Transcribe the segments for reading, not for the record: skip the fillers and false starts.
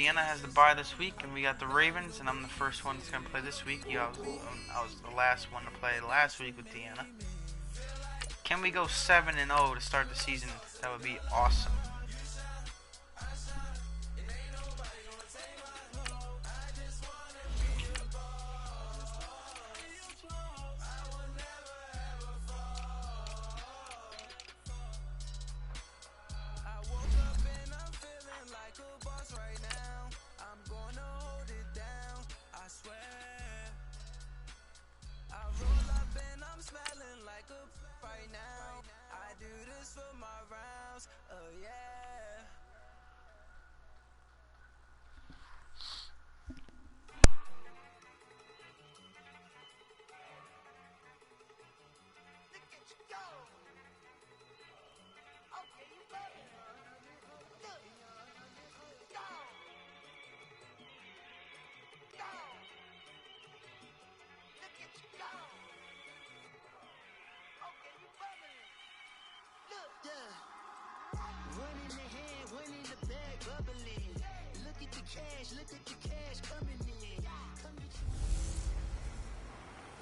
Deanna has the bye this week, and we got the Ravens, and I'm the first one that's going to play this week. I was the last one to play last week with Deanna. Can we go 7-0 to start the season? That would be awesome.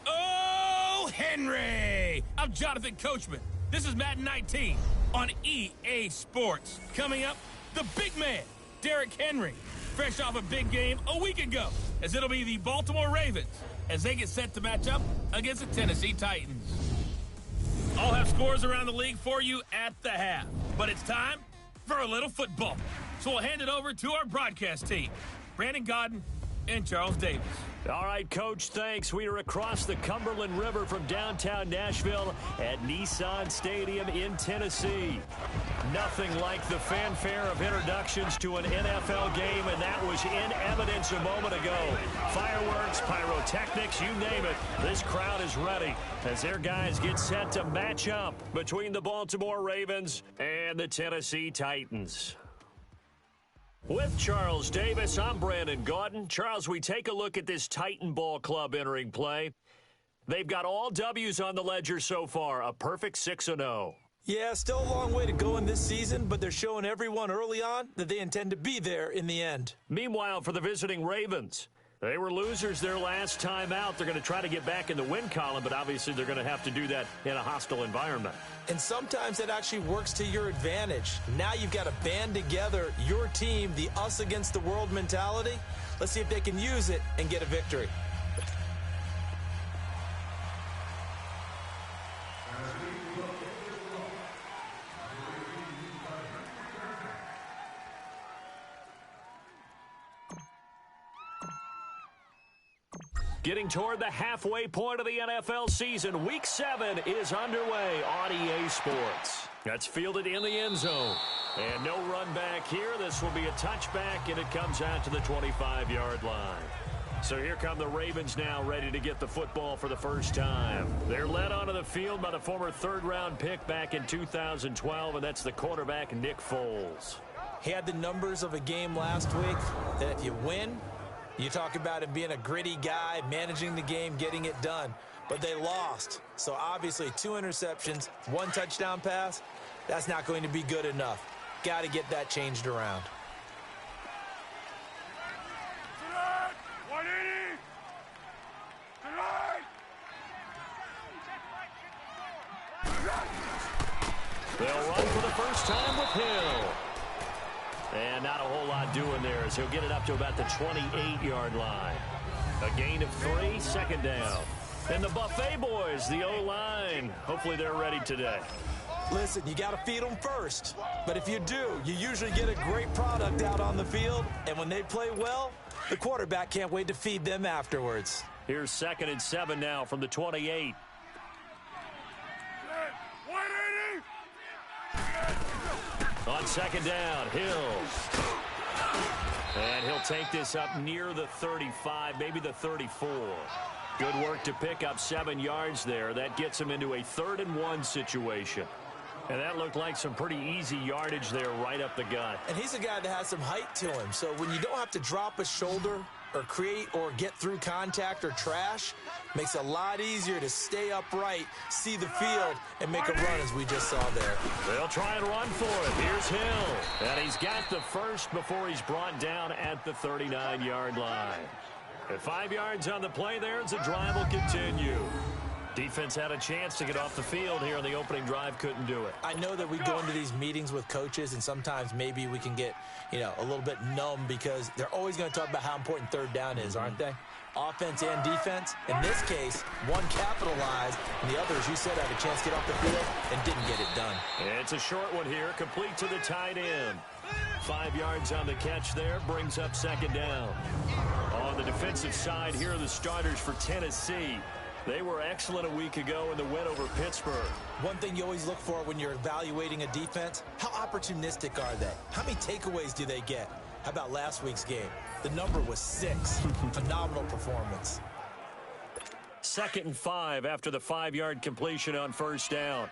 Oh, Henry! I'm Jonathan Coachman. This is Madden 19 on EA Sports. Coming up, the big man, Derrick Henry, fresh off a big game a week ago, as it'll be the Baltimore Ravens as they get set to match up against the Tennessee Titans. I'll have scores around the league for you at the half, but it's time for a little football. So we'll hand it over to our broadcast team, Brandon Godden and Charles Davis. All right, Coach, thanks. We are across the Cumberland River from downtown Nashville at Nissan Stadium in Tennessee. Nothing like the fanfare of introductions to an NFL game, and that was in evidence a moment ago. Fireworks, pyrotechnics, you name it. This crowd is ready as their guys get set to match up between the Baltimore Ravens and the Tennessee Titans. With Charles Davis, I'm Brandon Gaudin. Charles, we take a look at this Titan Ball Club entering play. They've got all W's on the ledger so far, a perfect 6-0. Yeah, still a long way to go in this season, but they're showing everyone early on that they intend to be there in the end. Meanwhile, for the visiting Ravens, they were losers their last time out. They're going to try to get back in the win column, but obviously they're going to have to do that in a hostile environment. And sometimes it actually works to your advantage. Now you've got to band together your team, the us against the world mentality. Let's see if they can use it and get a victory. Getting toward the halfway point of the NFL season, Week 7 is underway on EA Sports. That's fielded in the end zone. And no run back here. This will be a touchback, and it comes out to the 25-yard line. So here come the Ravens now, ready to get the football for the first time. They're led onto the field by the former third-round pick back in 2012, and that's the quarterback, Nick Foles. He had the numbers of a game last week that if you win, you talk about him being a gritty guy, managing the game, getting it done. But they lost. So obviously 2 interceptions, 1 touchdown pass, that's not going to be good enough. Got to get that changed around. They'll run for the first time with Hill. And not a whole lot doing there as he'll get it up to about the 28-yard line. A gain of 3, second down. And the Buffet boys, the O-line, hopefully they're ready today. Listen, you got to feed them first. But if you do, you usually get a great product out on the field. And when they play well, the quarterback can't wait to feed them afterwards. Here's 2nd and 7 now from the 28. On second down, Hill. And he'll take this up near the 35, maybe the 34. Good work to pick up 7 yards there. That gets him into a 3rd and 1 situation. And that looked like some pretty easy yardage there right up the gut. And he's a guy that has some height to him. So when you don't have to drop a shoulder or create or get through contact or trash, makes it a lot easier to stay upright, see the field, and make a run as we just saw there. They'll try and run for it. Here's Hill. And he's got the first before he's brought down at the 39-yard line. At 5 yards on the play there, the drive will continue. Defense had a chance to get off the field here on the opening drive, couldn't do it. I know that we go into these meetings with coaches, and sometimes maybe we can get, a little bit numb because they're always going to talk about how important third down is, aren't they? Offense and defense. In this case, one capitalized, and the other, as you said, had a chance to get off the field and didn't get it done. It's a short one here, complete to the tight end. 5 yards on the catch there, brings up second down. On the defensive side, here are the starters for Tennessee. They were excellent a week ago in the win over Pittsburgh. One thing you always look for when you're evaluating a defense, how opportunistic are they? How many takeaways do they get? How about last week's game? The number was 6. Phenomenal performance. 2nd and 5 after the 5-yard completion on first down.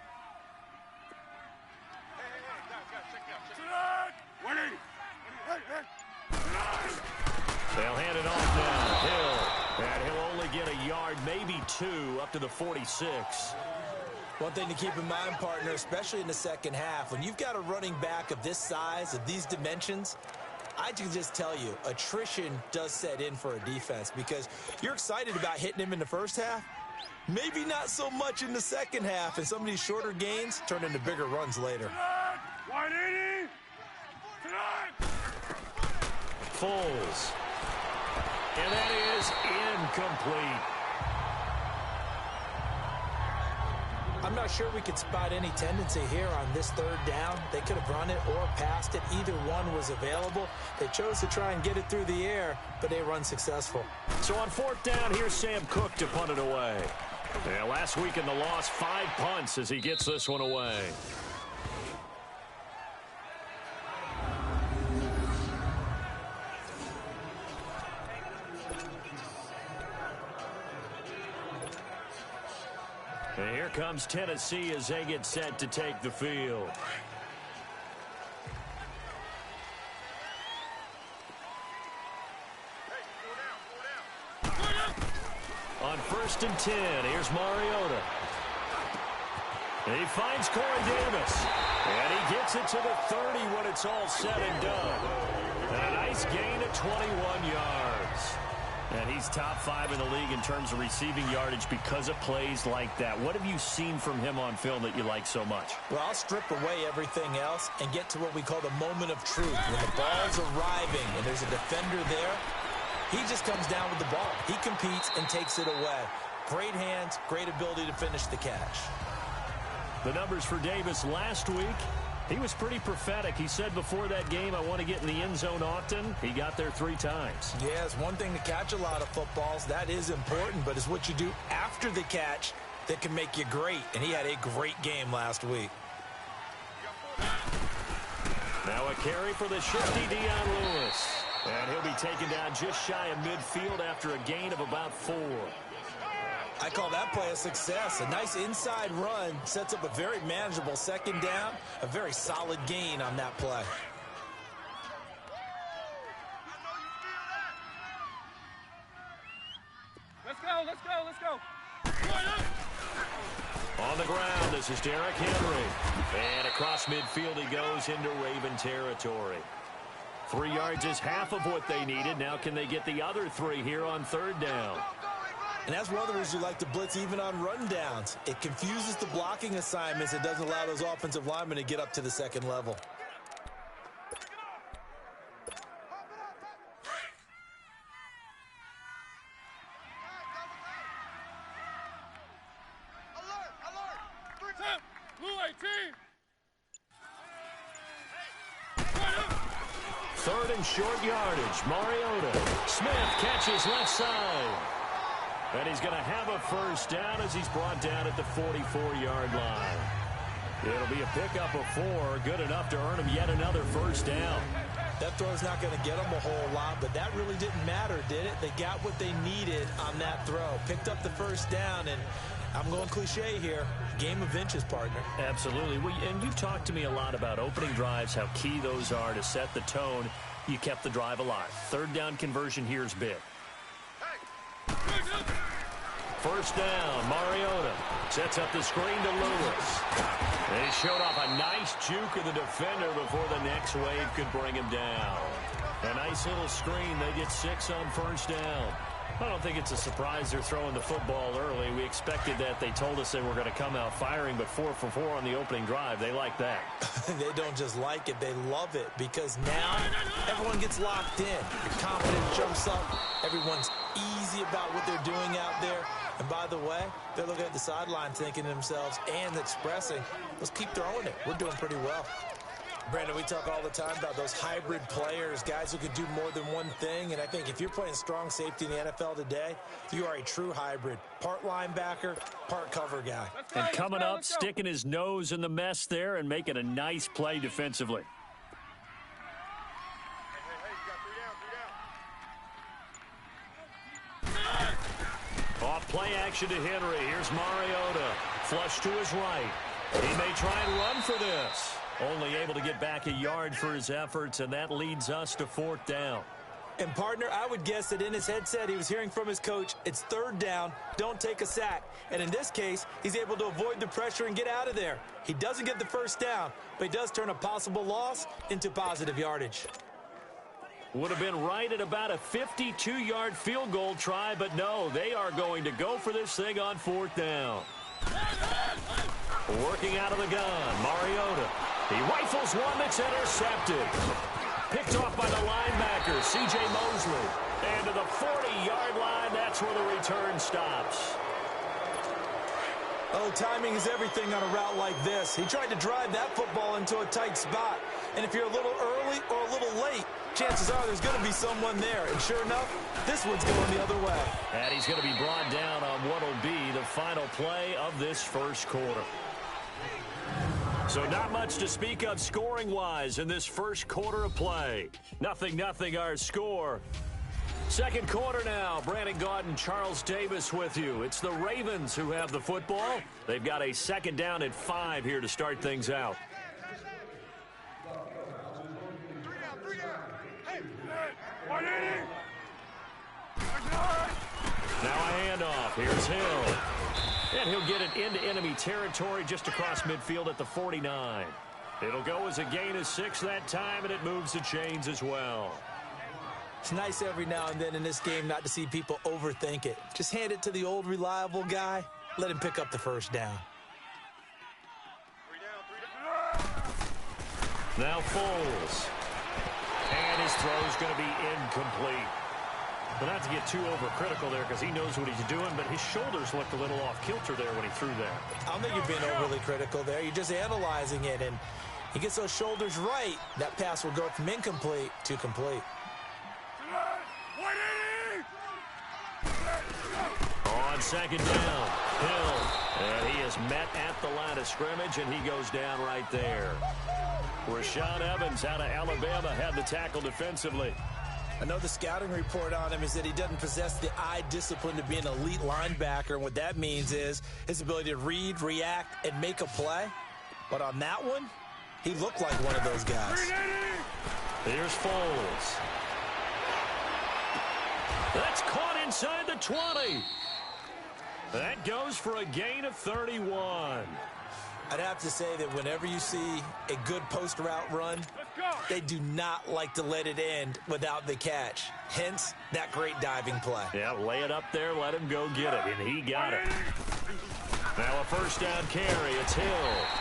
They'll hand it off now. Hill. And he'll only get a yard, maybe 2, up to the 46. One thing to keep in mind, partner, especially in the second half, when you've got a running back of this size, of these dimensions, I can just tell you, attrition does set in for a defense because you're excited about hitting him in the first half. Maybe not so much in the second half, and some of these shorter gains turn into bigger runs later. 180! Foles. And that is incomplete. I'm not sure we could spot any tendency here on this third down. They could have run it or passed it. Either one was available. They chose to try and get it through the air, but they run successful. So on 4th down, here's Sam Cook to punt it away. Yeah, last week in the loss, 5 punts as he gets this one away. And here comes Tennessee as they get set to take the field. On 1st and 10, here's Mariota. He finds Corey Davis. And he gets it to the 30 when it's all said and done. And a nice gain of 21 yards. And he's top 5 in the league in terms of receiving yardage because of plays like that. What have you seen from him on film that you like so much? Well, I'll strip away everything else and get to what we call the moment of truth. When the ball's arriving and there's a defender there, he just comes down with the ball. He competes and takes it away. Great hands, great ability to finish the catch. The numbers for Davis last week, he was pretty prophetic. He said before that game, I want to get in the end zone often. He got there 3 times. Yeah, it's one thing to catch a lot of footballs. That is important, but it's what you do after the catch that can make you great. And he had a great game last week. Now a carry for the shifty Deion Lewis. And he'll be taken down just shy of midfield after a gain of about 4. I call that play a success. A nice inside run sets up a very manageable second down. A very solid gain on that play. Let's go, let's go, let's go. On the ground, this is Derrick Henry. And across midfield he goes into Raven territory. 3 yards is half of what they needed. Now can they get the other 3 here on 3rd down? And that's one of the reasons you like to blitz even on rundowns. It confuses the blocking assignments. It doesn't allow those offensive linemen to get up to the second level. Third and short yardage. Mariota. Smith catches left side. And he's going to have a first down as he's brought down at the 44-yard line. It'll be a pickup of 4, good enough to earn him yet another first down. That throw's not going to get them a whole lot, but that really didn't matter, did it? They got what they needed on that throw. Picked up the first down, and I'm going cliche here. Game of inches, partner. Absolutely. Well, and you've talked to me a lot about opening drives, how key those are to set the tone. You kept the drive alive. 3rd down conversion here is big. First down, Mariota sets up the screen to Lewis. They showed off a nice juke of the defender before the next wave could bring him down. A nice little screen. They get 6 on first down. I don't think it's a surprise they're throwing the football early. We expected that. They told us they were going to come out firing, but 4 for 4 on the opening drive. They like that. They don't just like it, they love it, because now everyone gets locked in. The confidence jumps up. Everyone's easy about what they're doing out there. And by the way, they're looking at the sideline thinking to themselves and expressing, let's keep throwing it. We're doing pretty well. Brandon, we talk all the time about those hybrid players, guys who can do more than one thing. And I think if you're playing strong safety in the NFL today, you are a true hybrid. Part linebacker, part cover guy. And coming up, sticking his nose in the mess there and making a nice play defensively. Off play action to Henry. Here's Mariota. Flush to his right. He may try and run for this. Only able to get back a yard for his efforts, and that leads us to 4th down. And, partner, I would guess that in his headset he was hearing from his coach, it's 3rd down, don't take a sack. And in this case, he's able to avoid the pressure and get out of there. He doesn't get the first down, but he does turn a possible loss into positive yardage. Would have been right at about a 52-yard field goal try, but no, they are going to go for this thing on 4th down. Working out of the gun, Mariota. He rifles one that's intercepted. Picked off by the linebacker, C.J. Mosley. And to the 40-yard line, that's where the return stops. Oh, timing is everything on a route like this. He tried to drive that football into a tight spot. And if you're a little early or a little late, chances are there's going to be someone there. And sure enough, this one's going the other way. And he's going to be brought down on what will be the final play of this first quarter. So not much to speak of scoring-wise in this first quarter of play. 0-0 our score. Second quarter now. Brandon Gaudin, Charles Davis with you. It's the Ravens who have the football. They've got a 2nd down at 5 here to start things out. Now a handoff. Here's Hill. And he'll get it into enemy territory just across midfield at the 49. It'll go as a gain of 6 that time, and it moves the chains as well. It's nice every now and then in this game not to see people overthink it. Just hand it to the old reliable guy. Let him pick up the first down. Now Foles. And his throw's going to be incomplete. But not to get too overcritical there because he knows what he's doing, but his shoulders looked a little off kilter there when he threw that. I don't think you're being overly critical there. You're just analyzing it, and he gets those shoulders right. That pass will go from incomplete to complete. On 2nd down, Hill. And he is met at the line of scrimmage, and he goes down right there. Rashaan Evans out of Alabama had the tackle defensively. I know the scouting report on him is that he doesn't possess the eye discipline to be an elite linebacker. And what that means is his ability to read, react, and make a play. But on that one, he looked like one of those guys. Here's Foles. That's caught inside the 20. That goes for a gain of 31. I'd have to say that whenever you see a good post route run, they do not like to let it end without the catch. Hence, that great diving play. Yeah, lay it up there, let him go get it, and he got it. Now a first down carry, it's Hill,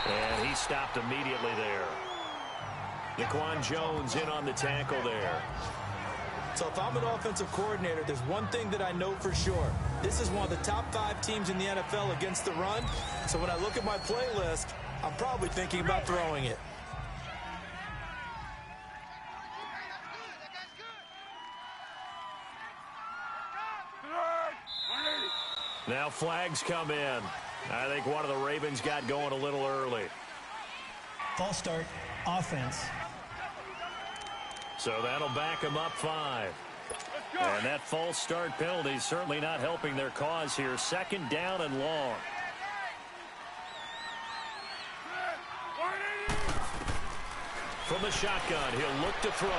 and he stopped immediately there. Daquan Jones in on the tackle there. So if I'm an offensive coordinator, there's one thing that I know for sure. This is one of the top 5 teams in the NFL against the run. So when I look at my playlist, I'm probably thinking about throwing it. Now flags come in. I think one of the Ravens got going a little early. False start, offense. So that'll back them up 5. And that false start penalty is certainly not helping their cause here. 2nd down and long. From the shotgun, he'll look to throw.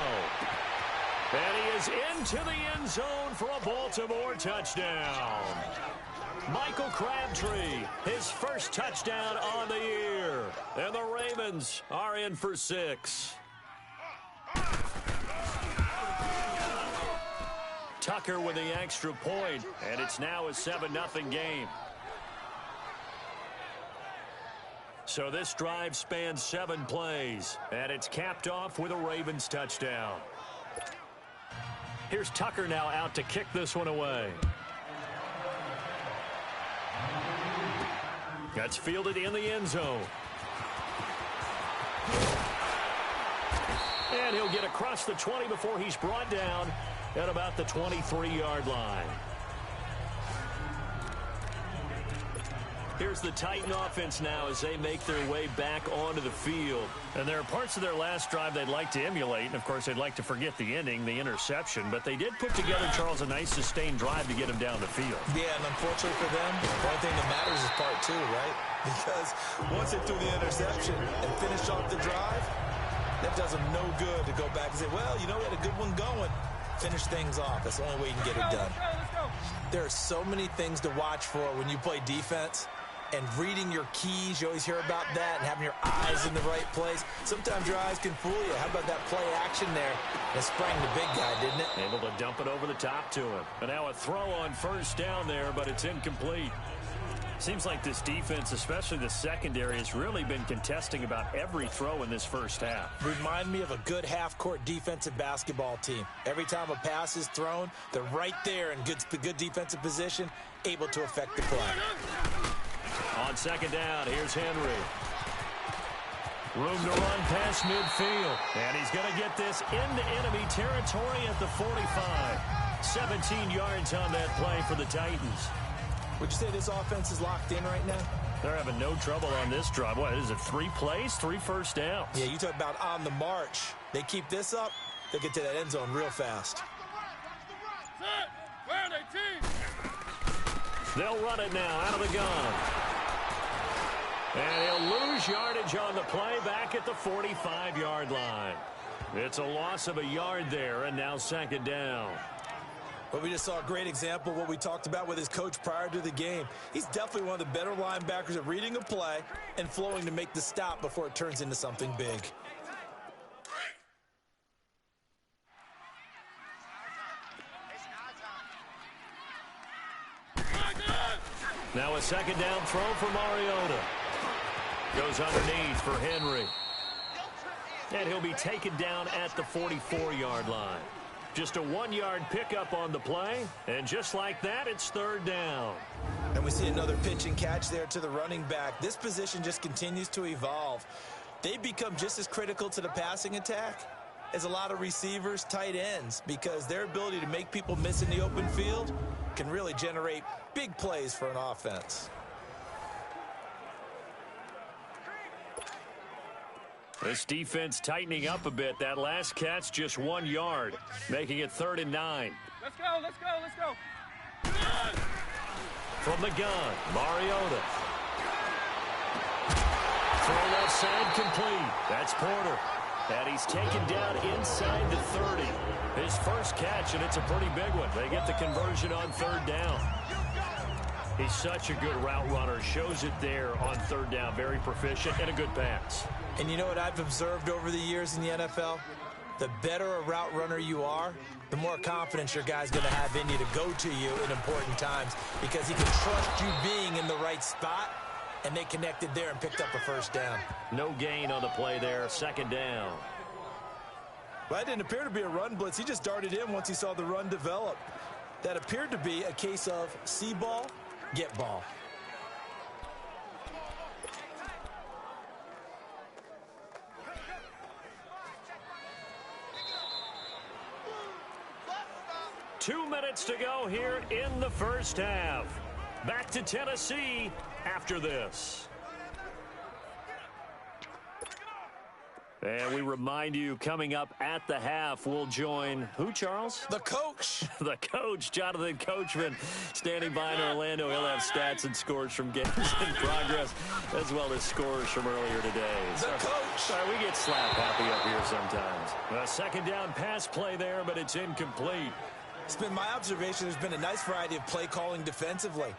And he is into the end zone for a Baltimore touchdown. Michael Crabtree, his first touchdown on the year. And the Ravens are in for 6. Tucker with the extra point, and it's now a 7-0 game. So this drive spans 7 plays, and it's capped off with a Ravens touchdown. Here's Tucker now out to kick this one away. That's fielded in the end zone. And he'll get across the 20 before he's brought down at about the 23-yard line. Here's the Titan offense now as they make their way back onto the field. And there are parts of their last drive they'd like to emulate. And, of course, they'd like to forget the ending, the interception. But they did put together, Charles, a nice sustained drive to get him down the field. Yeah, and unfortunately for them, the only thing that matters is part 2, right? Because once they threw the interception and finished off the drive, that does them no good to go back and say, well, you know, we had a good one going. Finish things off. That's the only way you can get it done. Let's go. There are so many things to watch for when you play defense. And reading your keys, you always hear about that, and having your eyes in the right place. Sometimes your eyes can fool you. How about that play action there? That sprang the big guy, didn't it? Able to dump it over the top to him. And now a throw on first down there, but it's incomplete. Seems like this defense, especially the secondary, has really been contesting about every throw in this first half. Remind me of a good half-court defensive basketball team. Every time a pass is thrown, they're right there in good defensive position, able to affect the play. On second down, here's Henry. Room to run past midfield. And he's going to get this into enemy territory at the 45. 17 yards on that play for the Titans. Would you say this offense is locked in right now? They're having no trouble on this drive. What is it, 3 plays, 3 first downs? Yeah, you talk about on the march. They keep this up, they get to that end zone real fast. They'll run it now out of the gun. And he'll lose yardage on the play back at the 45-yard line. It's a loss of a yard there, and now second down. But we just saw a great example of what we talked about with his coach prior to the game. He's definitely one of the better linebackers at reading a play and flowing to make the stop before it turns into something big. Now a second down throw for Mariota. Goes underneath for Henry. And he'll be taken down at the 44-yard line. Just a 1-yard pickup on the play. And just like that, it's third down. And we see another pitch and catch there to the running back. This position just continues to evolve. They become just as critical to the passing attack as a lot of receivers, tight ends, because their ability to make people miss in the open field can really generate big plays for an offense. This defense tightening up a bit. That last catch just 1 yard, making it 3rd and 9. Let's go, let's go, let's go. From the gun, Mariota. Throw left side complete. That's Porter. And he's taken down inside the 30. His first catch, and it's a pretty big one. They get the conversion on third down. He's such a good route runner. Shows it there on third down. Very proficient and a good pass. And you know what I've observed over the years in the NFL? The better a route runner you are, the more confidence your guy's going to have in you to go to you in important times because he can trust you being in the right spot, and they connected there and picked up a first down. No gain on the play there. Second down. Well, that didn't appear to be a run blitz. He just darted in once he saw the run develop. That appeared to be a case of see ball, get ball. Two minutes to go here in the first half. Back to Tennessee after this. And we remind you, coming up at the half, we'll join who, Charles? The coach. The coach, Jonathan Coachman, standing by in Orlando. He'll have stats and scores from games in progress, as well as scores from earlier today. The coach. Sorry, we get slap happy up here sometimes. A second down pass play there, but it's incomplete. It's been my observation there's been a nice variety of play calling defensively.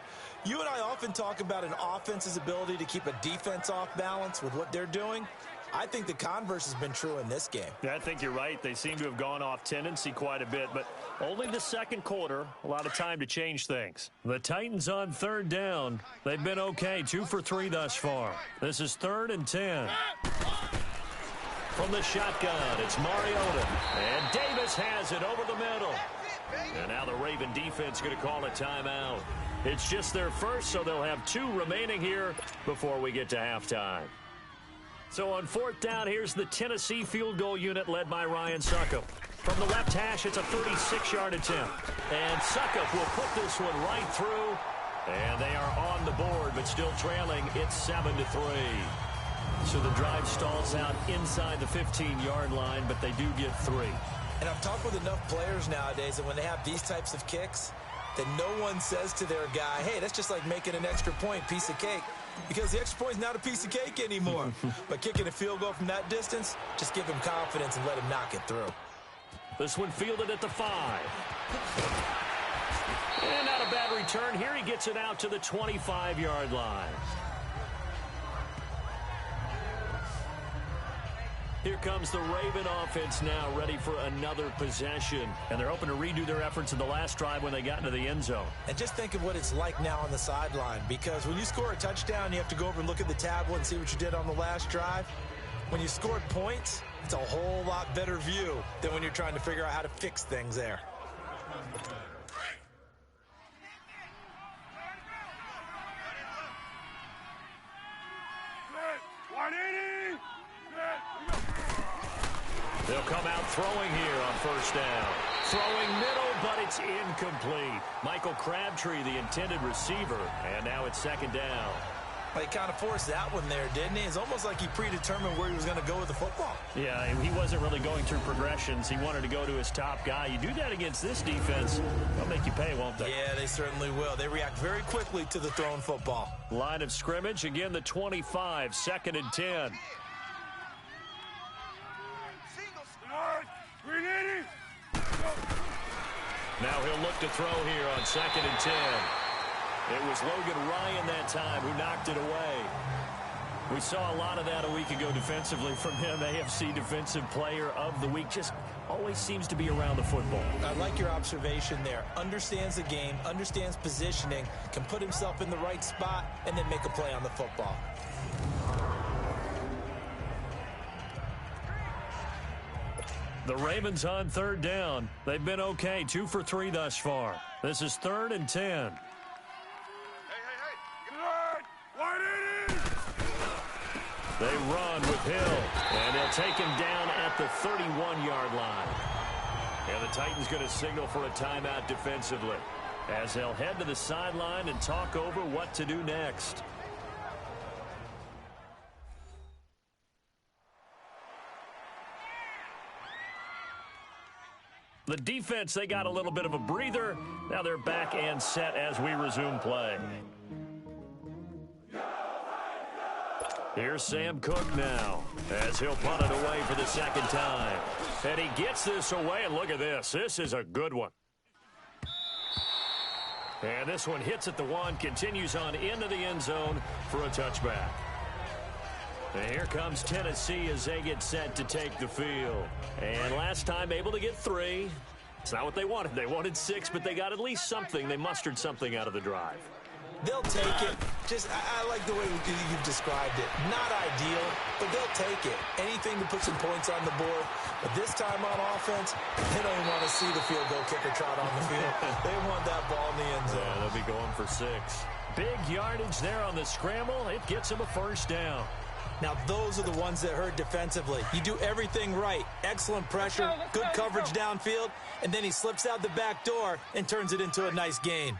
You and I often talk about an offense's ability to keep a defense off balance with what they're doing. I think the converse has been true in this game. Yeah, I think you're right. They seem to have gone off tendency quite a bit, but only the second quarter. A lot of time to change things. The Titans on third down. They've been okay, 2 for 3 thus far. This is 3rd and 10. From the shotgun, it's Mariota. And Davis has it over the middle. And now the Raven defense going to call a timeout. It's just their first, so they'll have 2 remaining here before we get to halftime. So on 4th down, here's the Tennessee field goal unit led by Ryan Succop. From the left hash, it's a 36-yard attempt. And Succop will put this one right through. And they are on the board, but still trailing. It's 7-3. So the drive stalls out inside the 15-yard line, but they do get 3. And I've talked with enough players nowadays that when they have these types of kicks, that no one says to their guy, hey, that's just like making an extra point, piece of cake. Because the extra point is not a piece of cake anymore. But kicking a field goal from that distance, just give him confidence and let him knock it through. This one fielded at the 5. And not a bad return here. He gets it out to the 25-yard line. Here comes the Raven offense now, ready for another possession. And they're hoping to redo their efforts in the last drive when they got into the end zone. And just think of what it's like now on the sideline, because when you score a touchdown, you have to go over and look at the tablet and see what you did on the last drive. When you scored points, it's a whole lot better view than when you're trying to figure out how to fix things there. They'll come out throwing here on 1st down. Throwing middle, but it's incomplete. Michael Crabtree, the intended receiver, and now it's 2nd down. Well, he kind of forced that one there, didn't he? It's almost like he predetermined where he was going to go with the football. Yeah, he wasn't really going through progressions. He wanted to go to his top guy. You do that against this defense, they'll make you pay, won't they? Yeah, they certainly will. They react very quickly to the thrown football. Line of scrimmage, again the 25, 2nd and 10. Now he'll look to throw here on 2nd and 10. It was Logan Ryan that time who knocked it away. We saw a lot of that a week ago defensively from him. AFC Defensive Player of the Week. Just always seems to be around the football. I like your observation there. Understands the game, understands positioning, can put himself in the right spot, and then make a play on the football. The Ravens on 3rd down. They've been okay, 2 for 3 thus far. This is 3rd and 10. They run with Hill, and they'll take him down at the 31-yard line. And the Titans going to signal for a timeout defensively as they'll head to the sideline and talk over what to do next. The defense, they got a little bit of a breather. Now they're back and set as we resume play. Here's Sam Cook now as he'll punt it away for the 2nd time. And he gets this away, and look at this. This is a good one. And this one hits at the 1, continues on into the end zone for a touchback. And here comes Tennessee as they get set to take the field. And last time able to get 3. It's not what they wanted. They wanted 6, but they got at least something. They mustered something out of the drive. They'll take it. I like the way you've described it. Not ideal, but they'll take it. Anything to put some points on the board. But this time on offense, they don't even want to see the field goal kicker trot on the field. They want that ball in the end zone. Yeah, they'll be going for 6. Big yardage there on the scramble. It gets them a 1st down. Now, those are the ones that hurt defensively. You do everything right. Excellent pressure, good coverage downfield, and then he slips out the back door and turns it into a nice gain.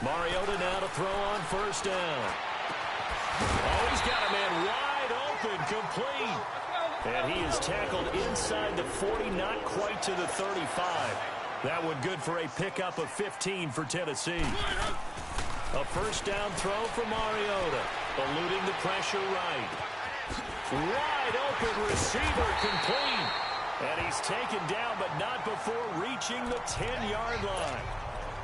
Mariota now to throw on 1st down. Oh, he's got a man wide open, complete. And he is tackled inside the 40, not quite to the 35. That one good for a pickup of 15 for Tennessee. A 1st down throw for Mariota, eluding the pressure right. Wide open receiver, complete. And he's taken down, but not before reaching the 10-yard line.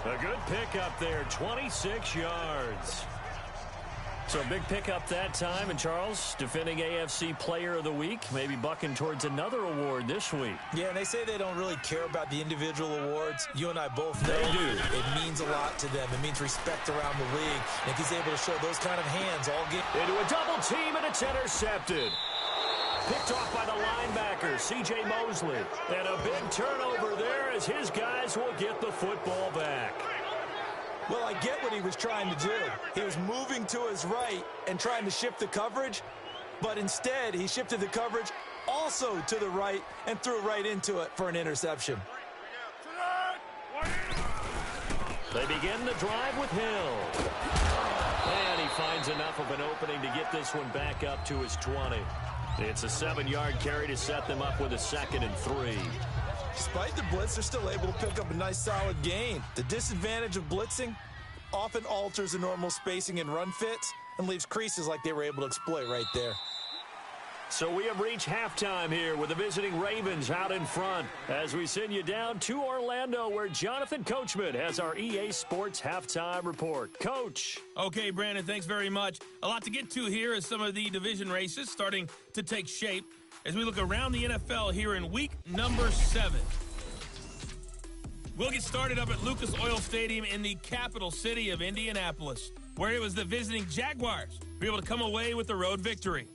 A good pickup there, 26 yards. So big pickup that time. And Charles, defending AFC Player of the Week, maybe bucking towards another award this week. Yeah, and they say they don't really care about the individual awards. You and I both know They do. It means a lot to them. It means respect around the league. And if he's able to show those kind of hands all game. Into a double team, and it's intercepted. Picked off by the linebacker, C.J. Mosley. And a big turnover there as his guys will get the football back. Well, I get what he was trying to do. He was moving to his right and trying to shift the coverage, but instead he shifted the coverage also to the right and threw right into it for an interception. They begin the drive with Hill. And he finds enough of an opening to get this one back up to his 20. It's a 7-yard carry to set them up with a 2nd and 3. Despite the blitz, they're still able to pick up a nice solid gain. The disadvantage of blitzing often alters the normal spacing and run fits and leaves creases like they were able to exploit right there. So we have reached halftime here with the visiting Ravens out in front as we send you down to Orlando where Jonathan Coachman has our EA Sports halftime report. Coach. Okay, Brandon, thanks very much. A lot to get to here as some of the division races starting to take shape as we look around the NFL here in week number 7. We'll get started up at Lucas Oil Stadium in the capital city of Indianapolis, where it was the visiting Jaguars who were able to come away with the road victory.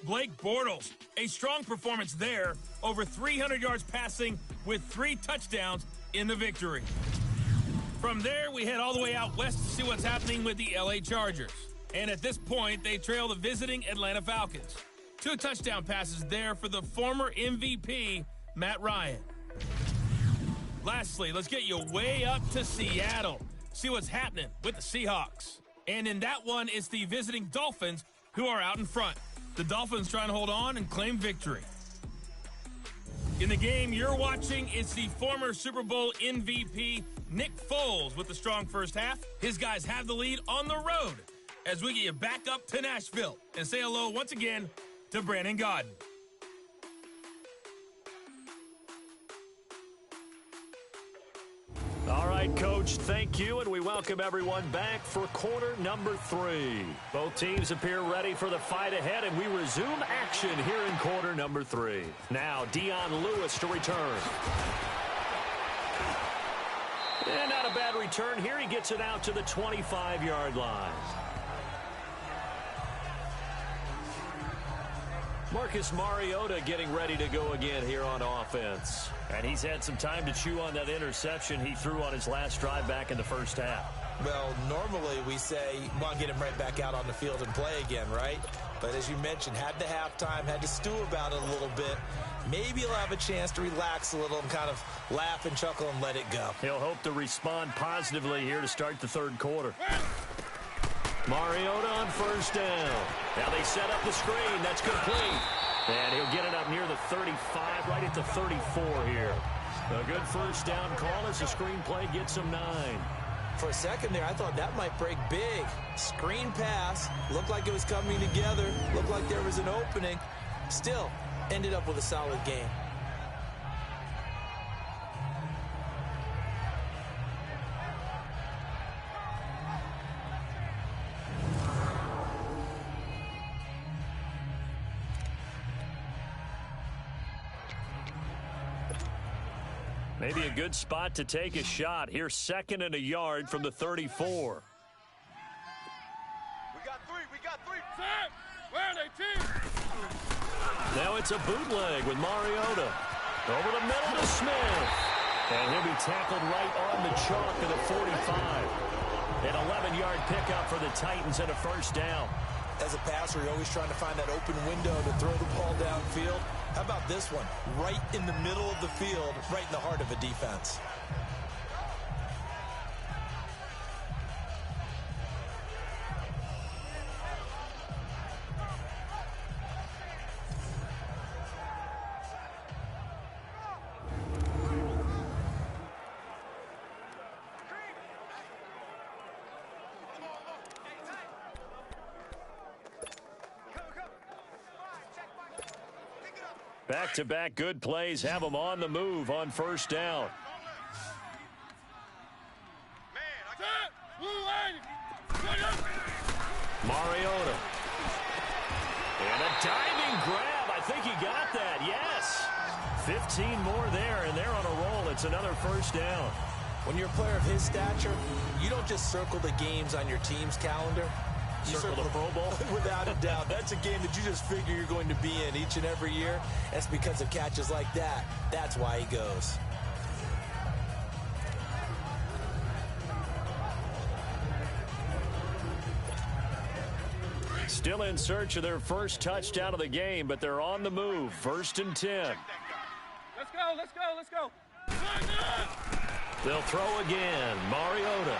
Blake Bortles, a strong performance there, over 300 yards passing with 3 touchdowns in the victory. From there, we head all the way out west to see what's happening with the LA Chargers. And at this point, they trail the visiting Atlanta Falcons. 2 touchdown passes there for the former MVP, Matt Ryan. Lastly, let's get you way up to Seattle. See what's happening with the Seahawks. And in that one, it's the visiting Dolphins who are out in front. The Dolphins trying to hold on and claim victory. In the game you're watching, it's the former Super Bowl MVP, Nick Foles, with the strong first half. His guys have the lead on the road as we get you back up to Nashville and say hello once again to Brandon Godden. All right, Coach, thank you, and we welcome everyone back for quarter number 3. Both teams appear ready for the fight ahead, and we resume action here in quarter number 3. Now, Dion Lewis to return. And not a bad return here. He gets it out to the 25-yard line. Marcus Mariota getting ready to go again here on offense. And he's had some time to chew on that interception he threw on his last drive back in the first half. Well, normally we say, well, get him right back out on the field and play again, right? But as you mentioned, had the halftime, had to stew about it a little bit. Maybe he'll have a chance to relax a little and kind of laugh and chuckle and let it go. He'll hope to respond positively here to start the third quarter. Mariota on first down. Now they set up the screen. That's complete. And he'll get it up near the 35, right at the 34 here. A good first down call as the screen play gets him 9. For a second there, I thought that might break big. Screen pass. Looked like it was coming together. Looked like there was an opening. Still, ended up with a solid game. Maybe a good spot to take a shot. Here's 2nd and a yard from the 34. We got 3. Sam, where are they, team? Now it's a bootleg with Mariota. Over the middle to Smith. And he'll be tackled right on the chalk of the 45. An 11-yard pickup for the Titans and a first down. As a passer, you're always trying to find that open window to throw the ball downfield. How about this one? Right in the middle of the field, right in the heart of a defense. Back-to-back good plays have them on the move on first down. Mariota. And a diving grab. I think he got that. Yes. 15 more there, and they're on a roll. It's another first down. When you're a player of his stature, you don't just circle the games on your team's calendar. You circle the Pro Bowl? Without a doubt. That's a game that you just figure you're going to be in each and every year. That's because of catches like that. That's why he goes. Still in search of their first touchdown of the game, but they're on the move. 1st and 10. Let's go, let's go, let's go. They'll throw again. Mariota.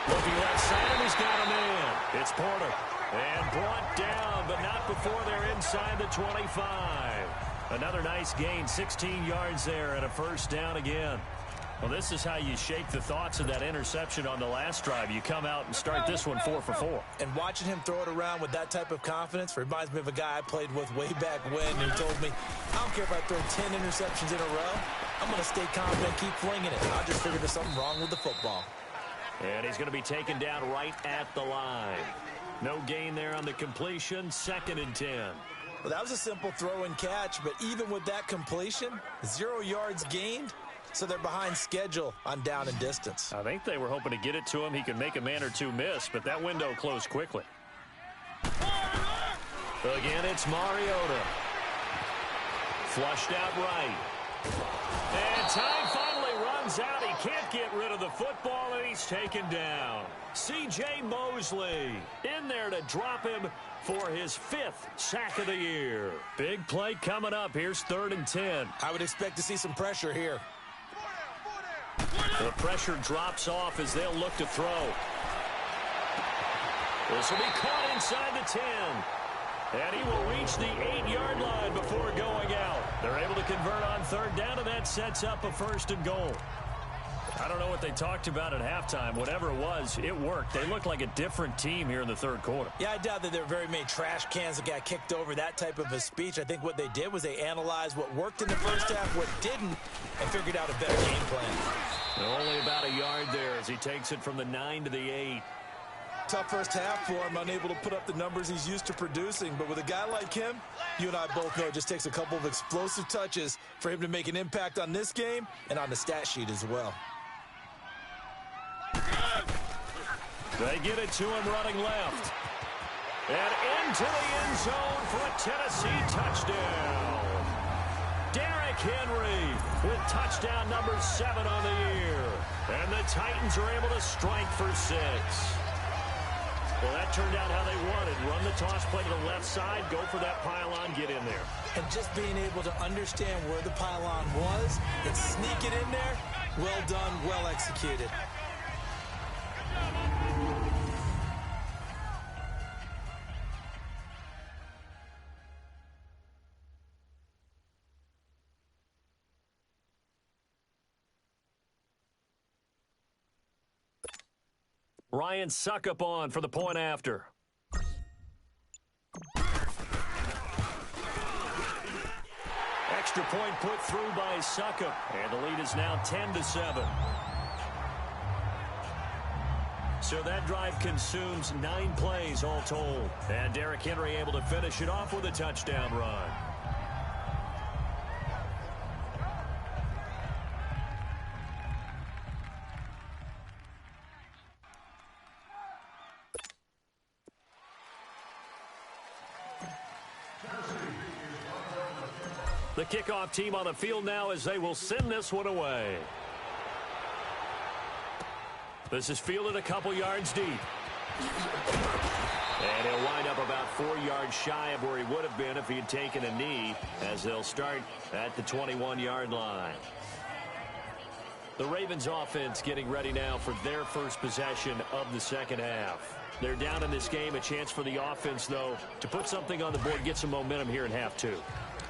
Looking left side, and he's got a man. It's Porter. And brought down, but not before they're inside the 25. Another nice gain, 16 yards there, and a first down again. Well, this is how you shake the thoughts of that interception on the last drive. You come out and start this one 4 for 4. And watching him throw it around with that type of confidence reminds me of a guy I played with way back when who told me, I don't care if I throw 10 interceptions in a row. I'm going to stay confident, keep flinging it. I just figured there's something wrong with the football. And he's going to be taken down right at the line. No gain there on the completion. 2nd and 10. Well, that was a simple throw and catch, but even with that completion, 0 yards gained. So they're behind schedule on down and distance. I think they were hoping to get it to him. He could make a man or two miss, but that window closed quickly. Again, it's Mariota. Flushed out right. And time finally runs out. He can't get rid of the football, and he's taken down. C.J. Mosley in there to drop him for his 5th sack of the year. Big play coming up. Here's 3rd and 10. I would expect to see some pressure here. The pressure drops off as they'll look to throw. This will be caught inside the 10. And he will reach the 8-yard line before going out. They're able to convert on 3rd down, and that sets up a 1st and goal. I don't know what they talked about at halftime. Whatever it was, it worked. They look like a different team here in the 3rd quarter. Yeah, I doubt that there were very many trash cans that got kicked over, that type of a speech. I think what they did was they analyzed what worked in the first half, what didn't, and figured out a better game plan. Only about a yard there as he takes it from the 9 to the 8. Tough first half for him, unable to put up the numbers he's used to producing. But with a guy like him, you and I both know it just takes a couple of explosive touches for him to make an impact on this game and on the stat sheet as well. They get it to him running left. And into the end zone for a Tennessee touchdown. Derrick Henry with touchdown number 7 on the year. And the Titans are able to strike for 6. Well, that turned out how they wanted. Run the toss play to the left side, go for that pylon, get in there. And just being able to understand where the pylon was and sneak it in there, well done, well executed. Ryan Suckup on for the point after. Extra point put through by Suckup. And the lead is now 10-7. So that drive consumes 9 plays all told. And Derrick Henry able to finish it off with a touchdown run. The kickoff team on the field now as they will send this one away. This is fielded a couple yards deep. And he'll wind up about 4 yards shy of where he would have been if he had taken a knee, as they'll start at the 21-yard line. The Ravens offense getting ready now for their first possession of the second half. They're down in this game. A chance for the offense, though, to put something on the board, get some momentum here in half 2.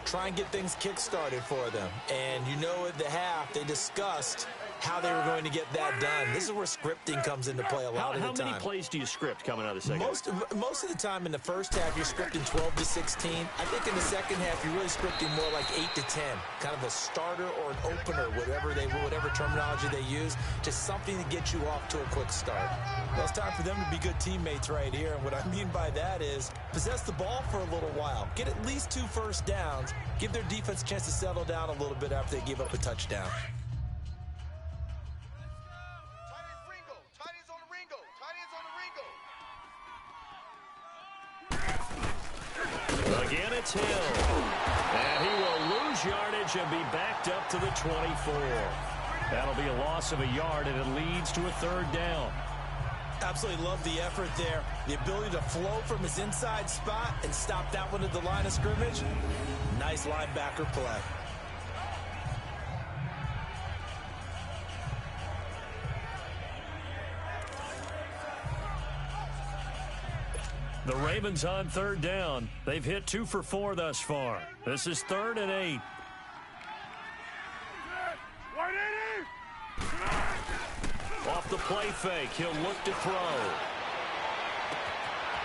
Try and get things kick-started for them. And you know at the half, they discussed how they were going to get that done. This is where scripting comes into play a lot of the time. How many plays do you script coming out of the second half? Most of the time in the first half, you're scripting 12 to 16. I think in the second half, you're really scripting more like 8 to 10, kind of a starter or an opener, whatever terminology they use, just something to get you off to a quick start. Well, it's time for them to be good teammates right here, and what I mean by that is possess the ball for a little while, get at least 2 first downs, give their defense a chance to settle down a little bit after they give up a touchdown. Again, it's Hill. And he will lose yardage and be backed up to the 24. That'll be a loss of a yard, and it leads to a 3rd down. Absolutely love the effort there. The ability to flow from his inside spot and stop that one at the line of scrimmage. Nice linebacker play. The Ravens on 3rd down. They've hit 2 for 4 thus far. This is 3rd and 8. Off the play fake, he'll look to throw.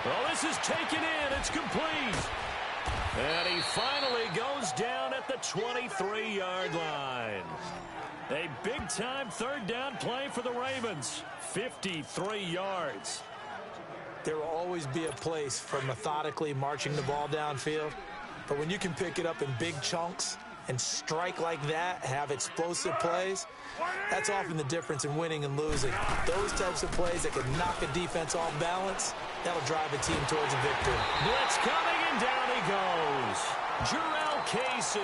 Well, this is taken in. It's complete. And he finally goes down at the 23-yard line. A big-time 3rd down play for the Ravens. 53 yards. There will always be a place for methodically marching the ball downfield. But when you can pick it up in big chunks and strike like that, have explosive plays, that's often the difference in winning and losing. Those types of plays that can knock a defense off balance, that'll drive a team towards a victory. Blitz coming, and down he goes. Jarrell Casey.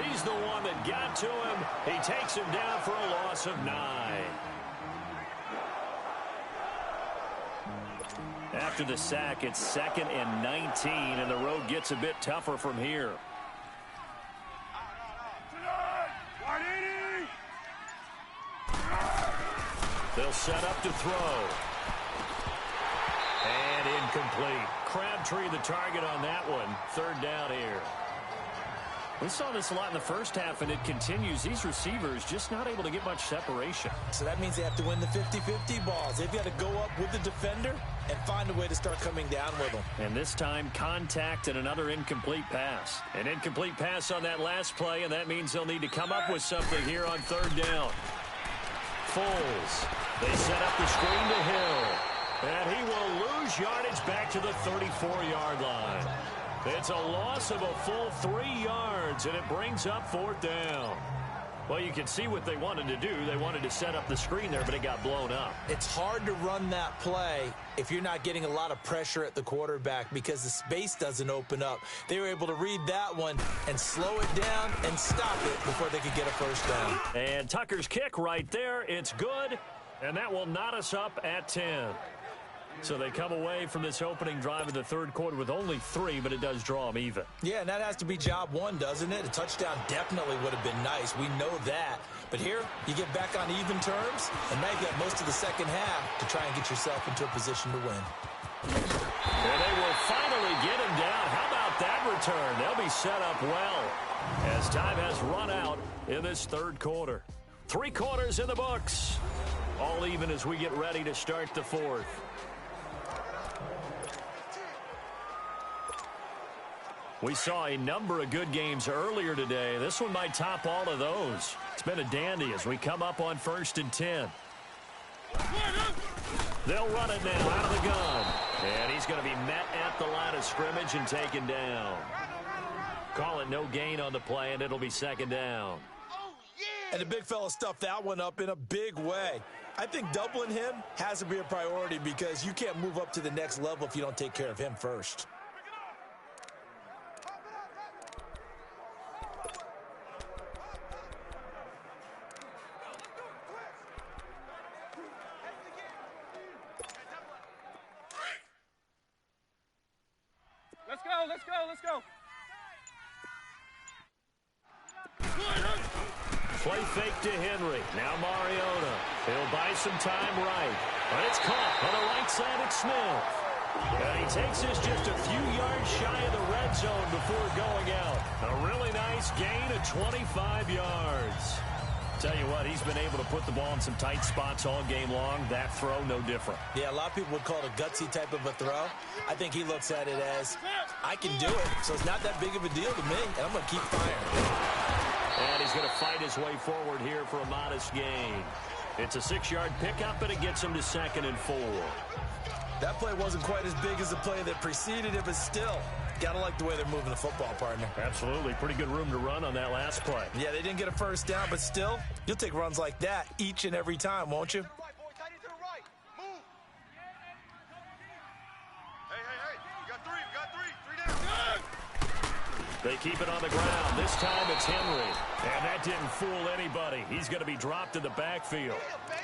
He's the one that got to him. He takes him down for a loss of 9. After the sack, it's 2nd and 19, and the road gets a bit tougher from here. They'll set up to throw. And incomplete. Crabtree the target on that one. 3rd down here. We saw this a lot in the first half, and it continues. These receivers just not able to get much separation. So that means they have to win the 50-50 balls. They've got to go up with the defender and find a way to start coming down with them. And this time, contact and another incomplete pass. An incomplete pass on that last play, and that means they'll need to come up with something here on 3rd down. Foles. They set up the screen to Hill. And he will lose yardage back to the 34-yard line. It's a loss of a full 3 yards, and it brings up 4th down. Well, you can see what they wanted to do. They wanted to set up the screen there, but it got blown up. It's hard to run that play if you're not getting a lot of pressure at the quarterback because the space doesn't open up. They were able to read that one and slow it down and stop it before they could get a 1st down. And Tucker's kick right there. It's good, and that will knot us up at 10. So they come away from this opening drive in the 3rd quarter with only 3, but it does draw them even. Yeah, and that has to be job 1, doesn't it? A touchdown definitely would have been nice. We know that. But here, you get back on even terms, and now you've got most of the second half to try and get yourself into a position to win. And they will finally get him down. How about that return? They'll be set up well as time has run out in this 3rd quarter. 3 quarters in the books. All even as we get ready to start the 4th. We saw a number of good games earlier today. This one might top all of those. It's been a dandy as we come up on 1st and 10. They'll run it now out of the gun. And he's going to be met at the line of scrimmage and taken down. Call it no gain on the play, and it'll be 2nd down. And the big fella stuffed that one up in a big way. I think doubling him has to be a priority because you can't move up to the next level if you don't take care of him first. Let's go, let's go, let's go. Play fake to Henry. Now Mariota. He'll buy some time right. But it's caught on the right side at Smith. And he takes this just a few yards shy of the red zone before going out. A really nice gain of 25 yards. Tell you what, he's been able to put the ball in some tight spots all game long. That throw, no different. Yeah, a lot of people would call it a gutsy type of a throw. I think he looks at it as, I can do it, so it's not that big of a deal to me, and I'm going to keep firing. And he's going to fight his way forward here for a modest gain. It's a 6-yard pickup, and it gets him to 2nd and 4. That play wasn't quite as big as the play that preceded it, but still, got to like the way they're moving the football, partner. Absolutely. Pretty good room to run on that last play. Yeah, they didn't get a first down, but still, you'll take runs like that each and every time, won't you? They keep it on the ground. This time it's Henry. And that didn't fool anybody. He's going to be dropped in the backfield.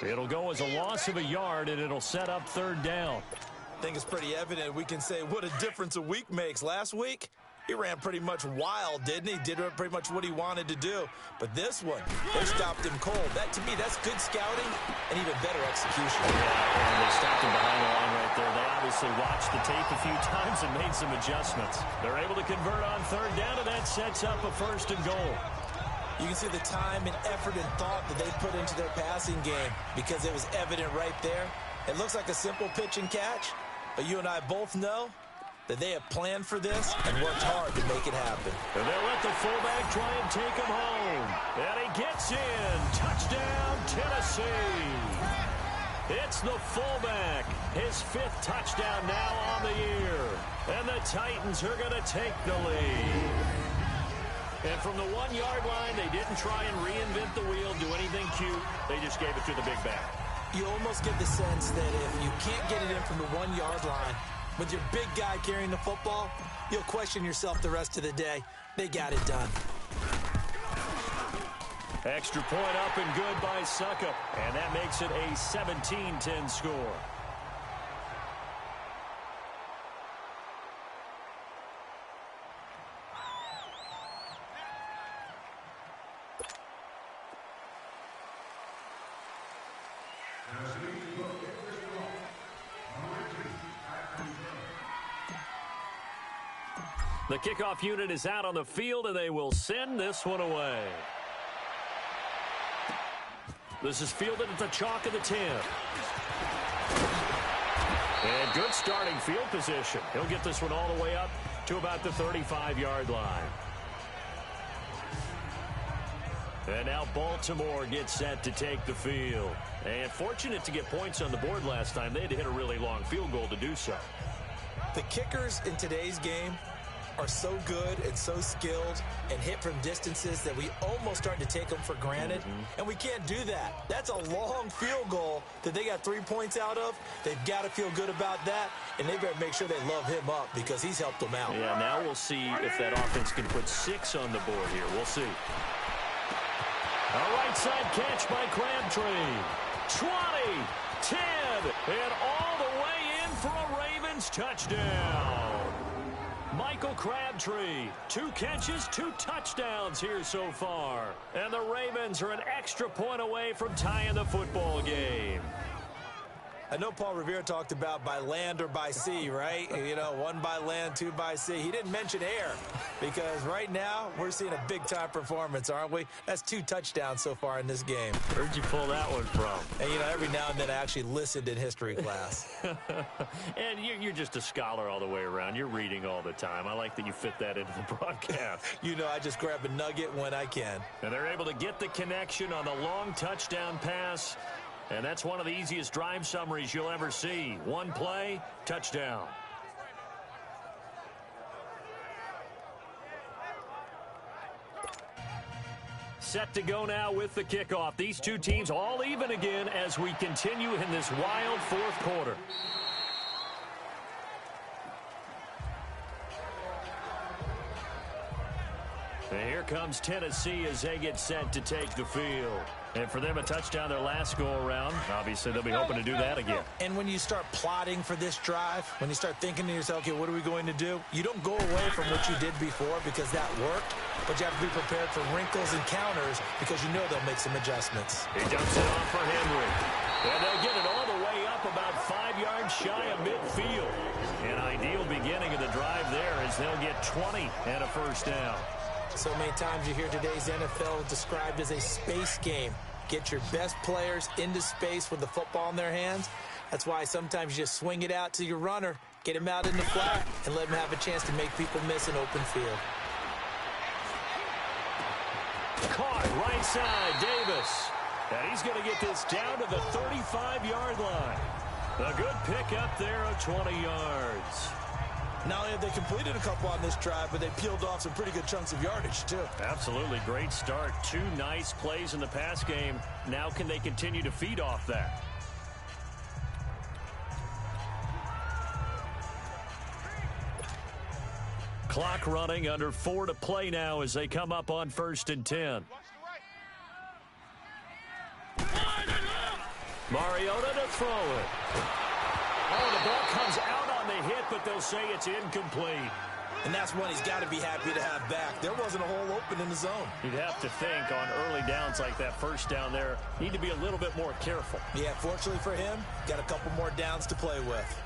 It'll go as a loss of a yard, and it'll set up 3rd down. I think it's pretty evident. We can say what a difference a week makes. Last week, he ran pretty much wild, didn't he? Did pretty much what he wanted to do. But this one, they stopped him cold. That, to me, that's good scouting and even better execution. Yeah, and they stopped him behind the line right there. They obviously watched the tape a few times and made some adjustments. They're able to convert on 3rd down, and that sets up a 1st and goal. You can see the time and effort and thought that they put into their passing game because it was evident right there. It looks like a simple pitch and catch, but you and I both know that they have planned for this and worked hard to make it happen. And they'll let the fullback try and take him home. And he gets in. Touchdown, Tennessee. It's the fullback. His 5th touchdown now on the year. And the Titans are going to take the lead. And from the 1-yard line, they didn't try and reinvent the wheel, do anything cute. They just gave it to the big back. You almost get the sense that if you can't get it in from the 1-yard line, with your big guy carrying the football, you'll question yourself the rest of the day. They got it done. Extra point up and good by Suckup. And that makes it a 17-10 score. The kickoff unit is out on the field, and they will send this one away. This is fielded at the chalk of the 10. And good starting field position. He'll get this one all the way up to about the 35-yard line. And now Baltimore gets set to take the field. And fortunate to get points on the board last time. They had to hit a really long field goal to do so. The kickers in today's game are so good and so skilled and hit from distances that we almost start to take them for granted. And we can't do that. That's a long field goal that they got 3 points out of. They've got to feel good about that, and they better make sure they love him up because he's helped them out. Yeah, now we'll see if that offense can put 6 on the board here. We'll see. A right side catch by Crabtree. 20, 10, and all the way in for a Ravens touchdown. Michael Crabtree, 2 catches, 2 touchdowns here so far. And the Ravens are an extra point away from tying the football game. I know Paul Revere talked about by land or by sea, right? You know, 1 by land, 2 by sea. He didn't mention air because right now we're seeing a big-time performance, aren't we? That's 2 touchdowns so far in this game. Where'd you pull that one from? And, you know, every now and then I actually listened in history class. And you're just a scholar all the way around. You're reading all the time. I like that you fit that into the broadcast. You know, I just grab a nugget when I can. And they're able to get the connection on the long touchdown pass. And that's one of the easiest drive summaries you'll ever see. 1 play, touchdown. Set to go now with the kickoff. These 2 teams all even again as we continue in this wild 4th quarter. And here comes Tennessee as they get set to take the field. And for them, a touchdown their last go-around. Obviously, they'll be hoping to do that again. And when you start plotting for this drive, when you start thinking to yourself, okay, what are we going to do? You don't go away from what you did before because that worked, but you have to be prepared for wrinkles and counters because you know they'll make some adjustments. He dumps it off for Henry. And they'll get it all the way up about 5 yards shy of midfield. An ideal beginning of the drive there as they'll get 20 and a first down. So many times you hear today's NFL described as a space game. Get your best players into space with the football in their hands. That's why sometimes you just swing it out to your runner, get him out in the flat, and let him have a chance to make people miss an open field. Caught right side, Davis. And he's going to get this down to the 35-yard line. A good pickup there of 20 yards. Not only have they completed a couple on this drive, but they peeled off some pretty good chunks of yardage, too. Absolutely great start. 2 nice plays in the pass game. Now can they continue to feed off that? Clock running, under 4 to play now as they come up on 1st and 10. Mariota to throw it. Oh, the ball comes out on the hit, but they'll say it's incomplete. And that's one he's got to be happy to have back. There wasn't a hole open in the zone. You'd have to think on early downs like that, first down there, need to be a little bit more careful. Yeah, fortunately for him, got a couple more downs to play with.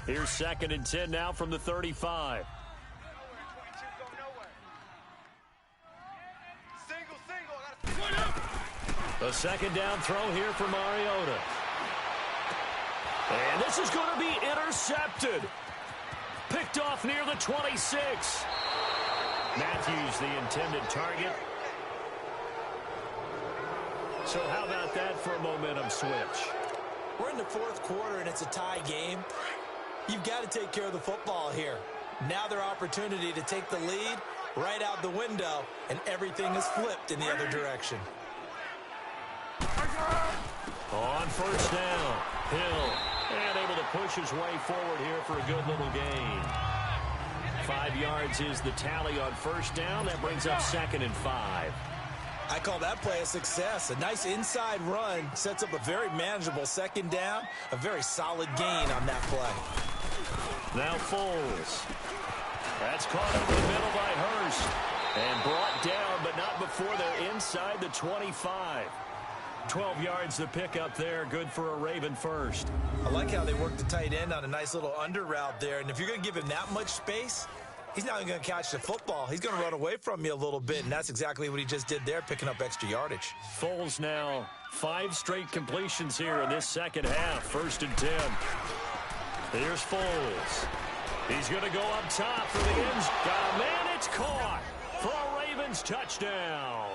Here's 2nd and 10 now from the 35. A 2nd down throw here for Mariota. And this is going to be intercepted. Picked off near the 26. Matthews the intended target. So how about that for a momentum switch? We're in the 4th quarter, and it's a tie game. You've got to take care of the football here. Now their opportunity to take the lead right out the window, and everything is flipped in the other direction. On 1st down, Hill, and able to push his way forward here for a good little gain. 5 yards is the tally on 1st down. That brings up 2nd and 5. I call that play a success. A nice inside run sets up a very manageable 2nd down. A very solid gain on that play. Now Foles. That's caught over the middle by Hurst. And brought down, but not before they're inside the 25. 12 yards to pick up there. Good for a Raven first. I like how they work the tight end on a nice little under route there. And if you're going to give him that much space, he's not going to catch the football. He's going to run away from you a little bit, and that's exactly what he just did there, picking up extra yardage. Foles now 5 straight completions here in this 2nd half. 1st and 10. Here's Foles. He's going to go up top for the ends. Got a man. It's caught for a Ravens touchdown.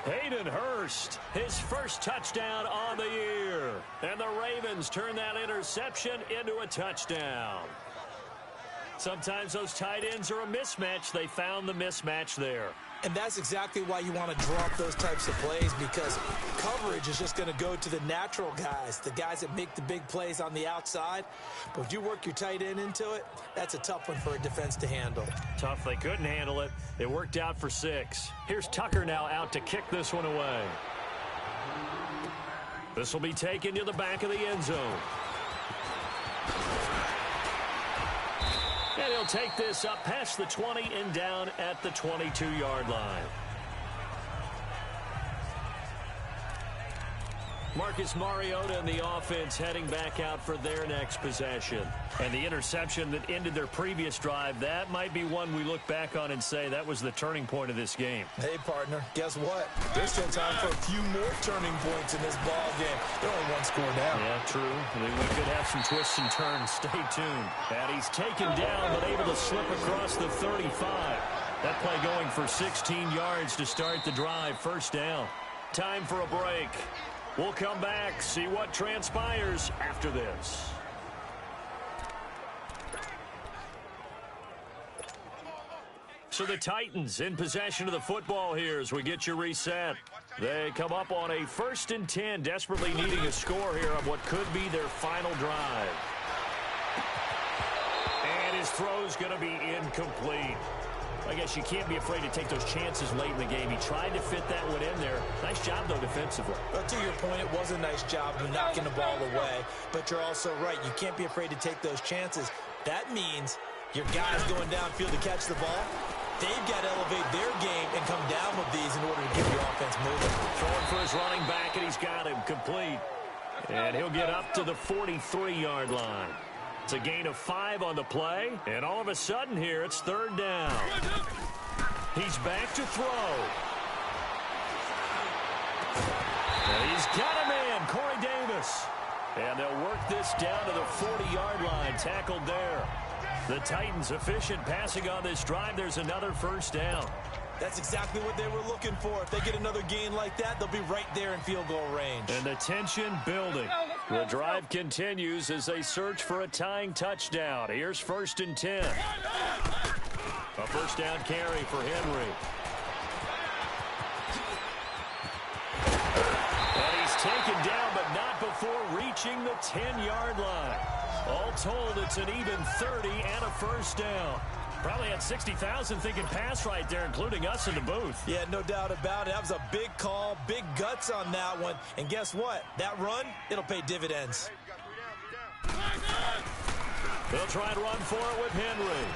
Hayden Hurst, his first touchdown on the year. And the Ravens turn that interception into a touchdown. Sometimes those tight ends are a mismatch. They found the mismatch there. And that's exactly why you want to draw up those types of plays, because coverage is just going to go to the natural guys, the guys that make the big plays on the outside. But if you work your tight end into it, that's a tough one for a defense to handle. Tough. They couldn't handle it. It worked out for 6. Here's Tucker now out to kick this one away. This will be taken to the back of the end zone. And he'll take this up past the 20 and down at the 22-yard line. Marcus Mariota and the offense heading back out for their next possession. And the interception that ended their previous drive, that might be one we look back on and say that was the turning point of this game. Hey, partner, guess what? There's still time for a few more turning points in this ball game. They're only 1 score down. Yeah, true. We could have some twists and turns. Stay tuned. And he's taken down but able to slip across the 35. That play going for 16 yards to start the drive. 1st down. Time for a break. We'll come back, see what transpires after this. So the Titans in possession of the football here as we get you reset. They come up on a 1st and 10, desperately needing a score here on what could be their final drive. And his throw's going to be incomplete. I guess you can't be afraid to take those chances late in the game. He tried to fit that one in there. Nice job, though, defensively. But to your point, it was a nice job of knocking the ball away. But you're also right. You can't be afraid to take those chances. That means your guys going downfield to catch the ball, they've got to elevate their game and come down with these in order to get your offense moving. Throwing for his running back, and he's got him complete. And he'll get up to the 43-yard line. It's a gain of 5 on the play, and all of a sudden here, it's 3rd down. He's back to throw. And he's got a man, Corey Davis. And they'll work this down to the 40-yard line, tackled there. The Titans efficient passing on this drive. There's another 1st down. That's exactly what they were looking for. If they get another gain like that, they'll be right there in field goal range. And the tension building. The drive continues as they search for a tying touchdown. Here's 1st and 10. A 1st down carry for Henry. And he's taken down, but not before reaching the 10-yard line. All told, it's an even 30 and a 1st down. Probably had 60,000 thinking pass right there, including us in the booth. Yeah, no doubt about it. That was a big call, big guts on that one. And guess what? That run, it'll pay dividends. They'll try and run for it with Henry.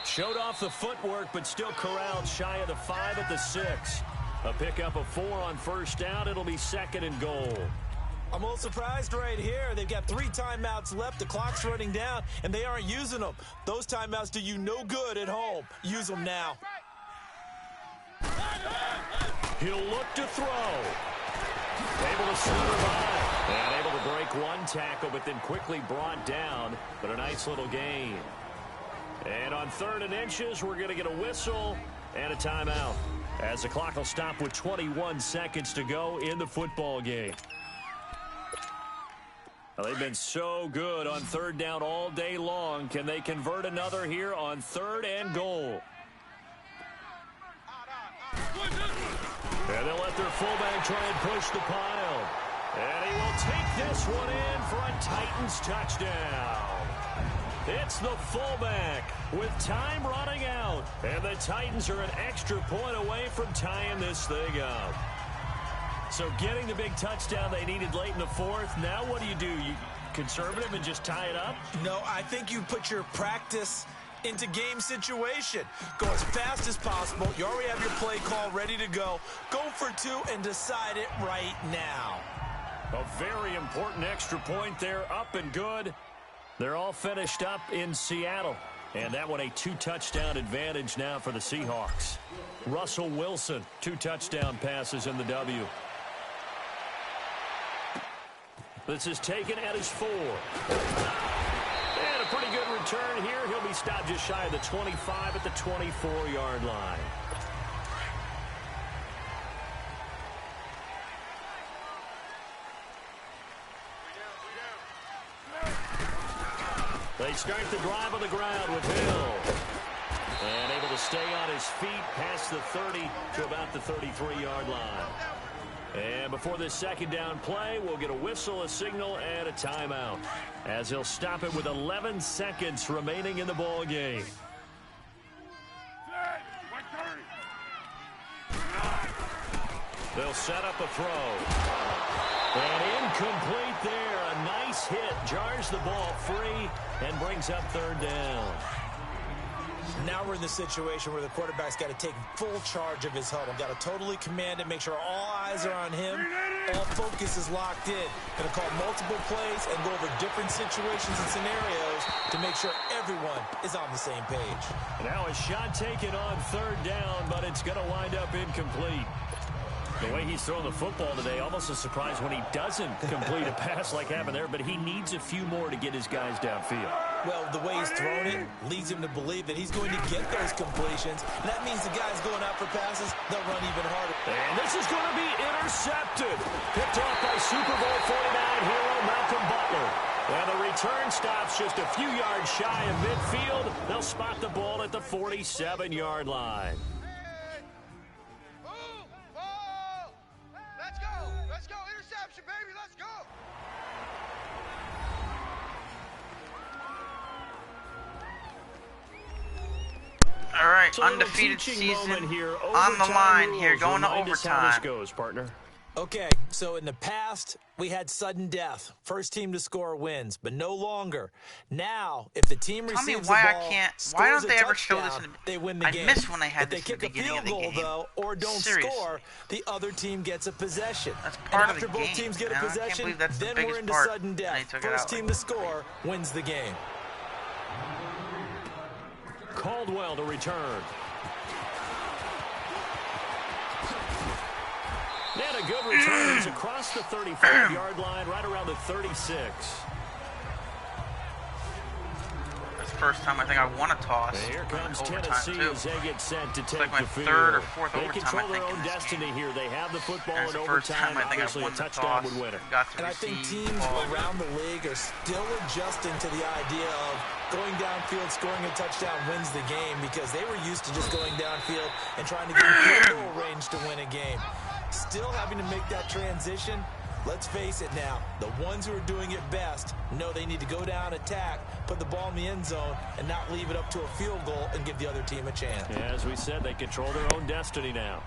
Showed off the footwork, but still corralled shy of the 5 at the 6. A pickup of 4 on 1st down. It'll be 2nd and goal. I'm a little surprised right here. They've got 3 timeouts left. The clock's running down, and they aren't using them. Those timeouts do you no good at home. Use them now. He'll look to throw. Able to survive. And able to break 1 tackle, but then quickly brought down. But a nice little gain. And on 3rd and inches, we're going to get a whistle and a timeout, as the clock will stop with 21 seconds to go in the football game. Well, they've been so good on 3rd down all day long. Can they convert another here on 3rd and goal? And they'll let their fullback try and push the pile. And he will take this one in for a Titans touchdown. It's the fullback with time running out. And the Titans are an extra point away from tying this thing up. So getting the big touchdown they needed late in the 4th. Now what do? You conservative and just tie it up? No, I think you put your practice into game situation. Go as fast as possible. You already have your play call ready to go. Go for 2 and decide it right now. A very important extra point there, up and good. They're all finished up in Seattle. And that one a 2-touchdown advantage now for the Seahawks. Russell Wilson, 2 touchdown passes in the W. This is taken at his 4. And a pretty good return here. He'll be stopped just shy of the 25 at the 24-yard line. They start the drive on the ground with Hill. And able to stay on his feet past the 30 to about the 33-yard line. And before this 2nd down play, we'll get a whistle, a signal, and a timeout, as he'll stop it with 11 seconds remaining in the ball game. They'll set up a throw. And incomplete there. A nice hit. Jars the ball free and brings up 3rd down. Now we're in the situation where the quarterback's got to take full charge of his huddle. Got to totally command it, make sure all eyes are on him. All focus is locked in. Going to call multiple plays and go over different situations and scenarios to make sure everyone is on the same page. Now a shot taken on 3rd down, but it's going to wind up incomplete. The way he's throwing the football today, almost a surprise when he doesn't complete a pass like happened there, but he needs a few more to get his guys downfield. Well, the way he's throwing it leads him to believe that he's going to get those completions. And that means the guys going out for passes, they'll run even harder. And this is going to be intercepted. Picked off by Super Bowl 49 hero Malcolm Butler. And the return stops just a few yards shy of midfield. They'll spot the ball at the 47-yard line. All right, So undefeated season here. on the line here, rules. going to Remind us how overtime. this goes, partner. Okay, so in the past, we had sudden death. First team to score wins, but no longer. Now, if the team Tell me receives why the I ball, can't. Why scores don't a they ever show touchdown, this? they win the I game. miss when they had If they this in the kick a beginning field of the goal, game. though, or don't Seriously. score, the other team gets a possession. That's And part of after the both game, teams get a man. I can't possession, believe that's the then biggest we're into part. sudden And they death. took it First out team like to score wins the game. Caldwell to return. And a good return. He's across the 35-yard line, right around the 36. That's the first time I think I won a toss. And here comes Overtime, Tennessee too. as they get set to take like my the field. third or fourth they overtime, control I their think, own in this destiny game. here. They have the football That's in the first overtime. time I think Obviously, I a won the touchdown toss. would win it. Got to And I think receive teams ball. around the league are still adjusting to the idea of going downfield, scoring a touchdown wins the game, because they were used to just going downfield and trying to get in field goal range to win a game. Still having to make that transition. Let's face it now, the ones who are doing it best know they need to go down, attack, put the ball in the end zone, and not leave it up to a field goal and give the other team a chance. Yeah, as we said, they control their own destiny now.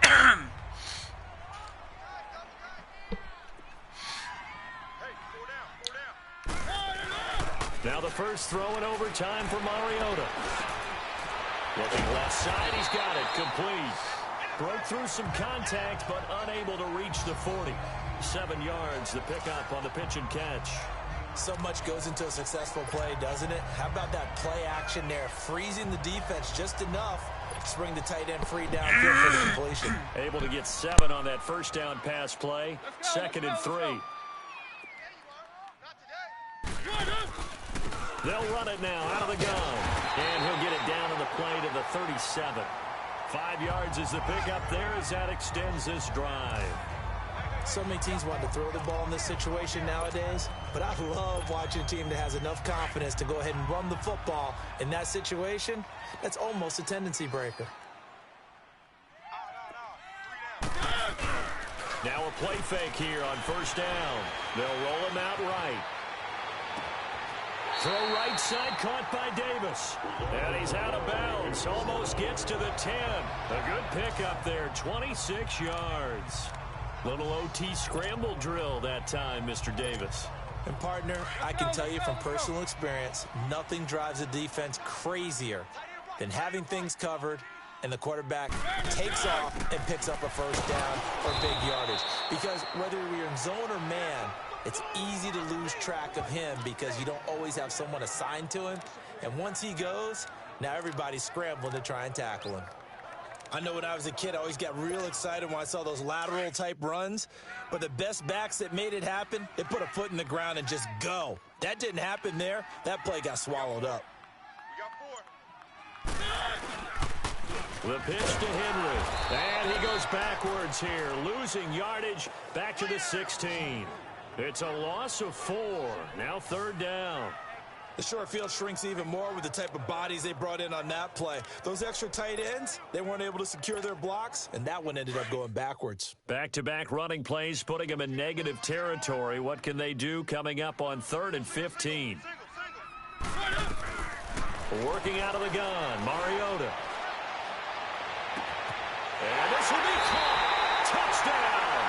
Now the first throw in overtime for Mariota. Looking left side, he's got it, complete. Broke through some contact, but unable to reach the 40. 7 yards, the pickup on the pitch and catch. So much goes into a successful play, doesn't it? How about that play action there, freezing the defense just enough to bring the tight end free downfield for the completion. Able to get 7 on that first down pass play. Second and 3. They'll run it now out of the gun. And he'll get it down on the play to the 37. 5 yards is the pickup there as that extends this drive. So many teams want to throw the ball in this situation nowadays, but I love watching a team that has enough confidence to go ahead and run the football. In that situation, that's almost a tendency breaker. Now a play fake here on first down. They'll roll him out right. Throw right side, caught by Davis. And he's out of bounds. Almost gets to the 10. A good pickup there, 26 yards. Little OT scramble drill that time, Mr. Davis. And partner, I can tell you from personal experience, nothing drives a defense crazier than having things covered and the quarterback takes off and picks up a first down or big yardage. Because whether you're in zone or man, it's easy to lose track of him because you don't always have someone assigned to him. And once he goes, now everybody's scrambling to try and tackle him. I know when I was a kid, I always got real excited when I saw those lateral type runs. But the best backs that made it happen, they put a foot in the ground and just go. That didn't happen there. That play got swallowed up. The pitch to Henry. And he goes backwards here, losing yardage back to the 16. It's a loss of 4. Now third down. The short field shrinks even more with the type of bodies they brought in on that play. Those extra tight ends, they weren't able to secure their blocks, and that one ended up going backwards. Back-to-back running plays, putting them in negative territory. What can they do coming up on 3rd and 15? Working out of the gun, Mariota. And this will be caught. Touchdown.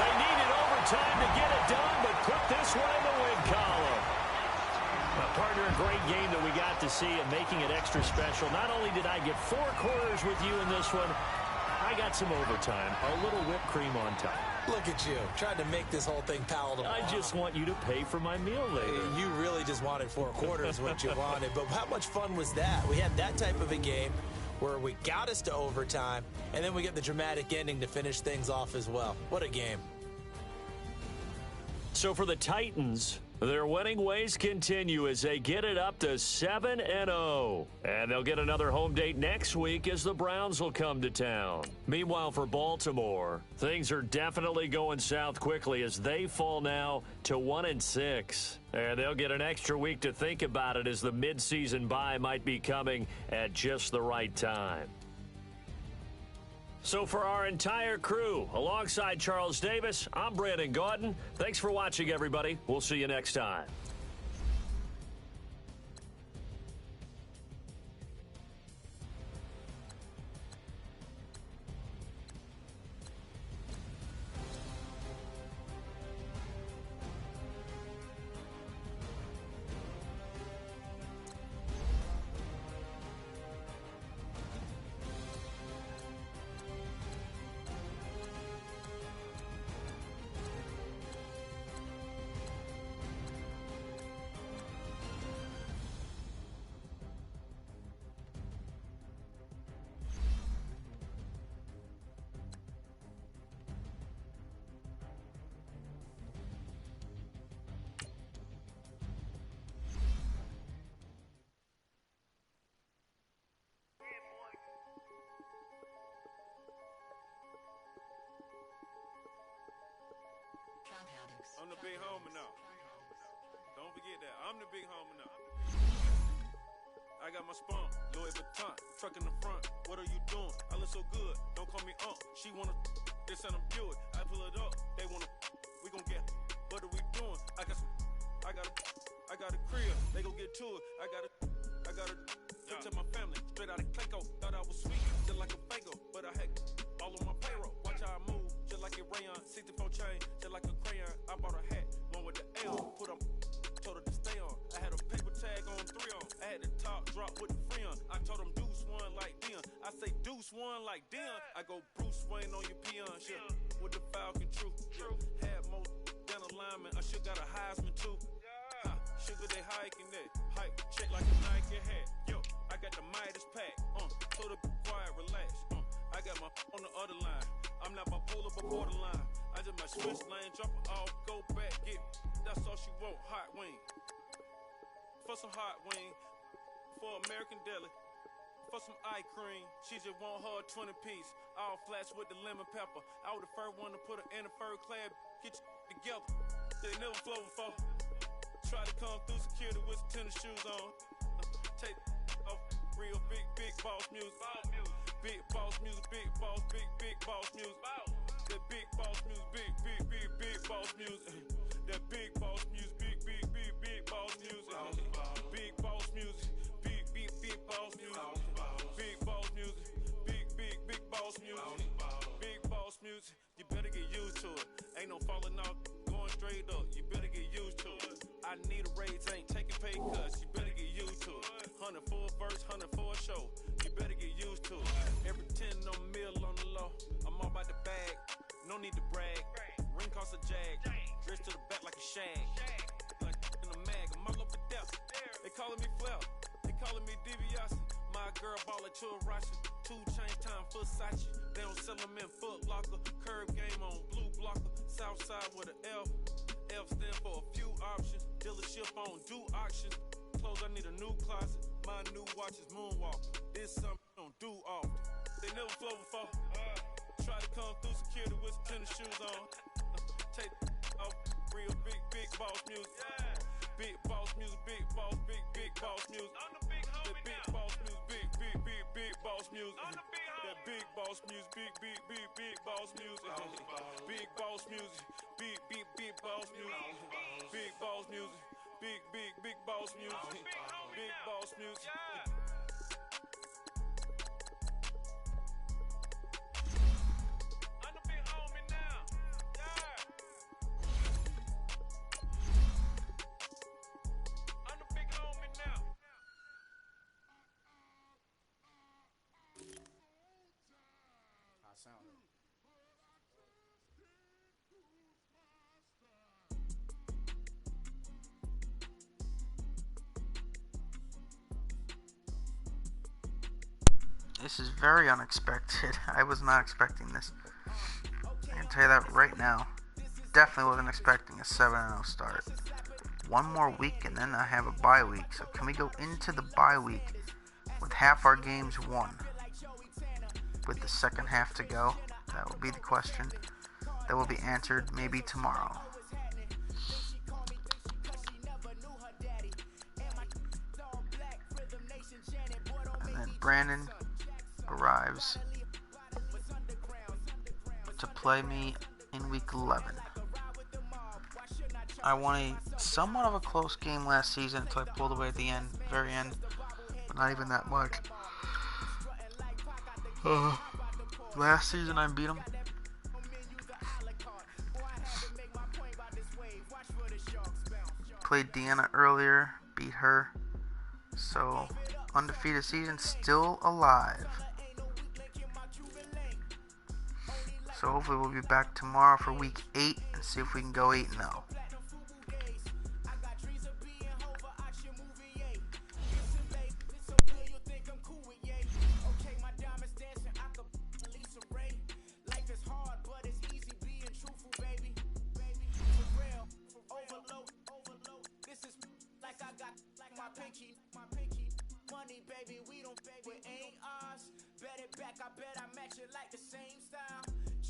They needed overtime to get it done, but put this one in the win column. Partner, a great game that we got to see and making it extra special. Not only did I get 4 quarters with you in this one, I got some overtime, a little whipped cream on top. Look at you, trying to make this whole thing palatable. I just want you to pay for my meal later. You really just wanted 4 quarters, what you wanted. But how much fun was that? We had that type of a game where we got us to overtime, and then we get the dramatic ending to finish things off as well. What a game. So for the Titans, their winning ways continue as they get it up to 7-0. And they'll get another home date next week as the Browns will come to town. Meanwhile, for Baltimore, things are definitely going south quickly as they fall now to 1-6. And they'll get an extra week to think about it as the midseason bye might be coming at just the right time. So for our entire crew, alongside Charles Davis, I'm Brandon Gaudin. Thanks for watching, everybody. We'll see you next time. I'm the big homie now. Don't forget that. I'm the big homie now. I got my spunk, Louis Vuitton, truck in the front. What are you doing? I look so good. Don't call me She wanna this and I'm Buick. I pull it up. They wanna. We gon' get. What are we doing? I got a crib. They gon' get to it. I got a. To my family, straight out of Clayco. Thought I was sweet, just like a Fago, but I had all on my payroll. Watch how I move, just like a rayon. 64 chain, just like a crayon. I bought a hat, one with the L. Put on, told her to stay on. I had a paper tag on 3 on. I had the top drop with the free on. I told them Deuce one like Dion. I say Deuce one like Dion. I go Bruce Wayne on your peon shit with the Falcon True. Had more than a lineman. I should got a Heisman too. Sugar they hiking that. Hike, check like a Nike hat. Yo, I got the Midas pack. Told her quiet, relax. I got my on the other line. I'm not bipolar, but borderline. I just my switch lane, drop it off, go back, get. That's all she want, hot wing. For some hot wing, for American deli. For some eye cream, she just want her 20 piece. All flats with the lemon pepper. I was the first one to put her in a fur clad. Get you together. They never flow before. Try to come through security with some tennis shoes on. Take off real big boss music. Big boss music, big boss music. That big boss music, big boss music. That big boss music, big boss music. Big boss music, big boss music. Big boss music, big boss music. Big boss music, you better get used to it. Ain't no falling off, going straight up. You better get used to it. I need a raise, ain't taking pay cuts. You better get used to it. 100 for a verse, 100 for a show. You better get used to it. Every 10 on mill on the low. I'm all about the bag, no need to brag. Ring cost a jag, dress to the back like a shag. Like in a mag, I'm all up to death. They calling me Flair, they calling me DiBiase. My girl ball to a Russian. 2 chain time for Sachi. They don't sell them in Foot Locker. Curve game on blue blocker. Southside with an F. F stand for a few options. Dealership on do auctions. Clothes, I need a new closet. My new watch is Moonwalker. This something I don't do often. They never flow before. Try to come through security with some tennis shoes on. Take off real big boss music. Big boss music, big boss music. I'm the big homie now. Big boss music, big boss music. I'm the big homie. That big boss music, big boss music. Big boss music, big boss music. Big boss music, big boss music. Big boss music. I'm the big homie now. I'm the big homie now. I sound it. This is very unexpected. I was not expecting this. I can tell you that right now. Definitely wasn't expecting a 7-0 start. One more week and then I have a bye week. So can we go into the bye week with half our games won? With the second half to go? That will be the question. That will be answered maybe tomorrow. And then Brandon arrives to play me in week 11. I won a somewhat of a close game last season until I pulled away at the end, very end, but not even that much. Last season I beat him. Played Deanna earlier, beat her. So, undefeated season, still alive. So hopefully we'll be back tomorrow for week 8 and see if we can go 8-0.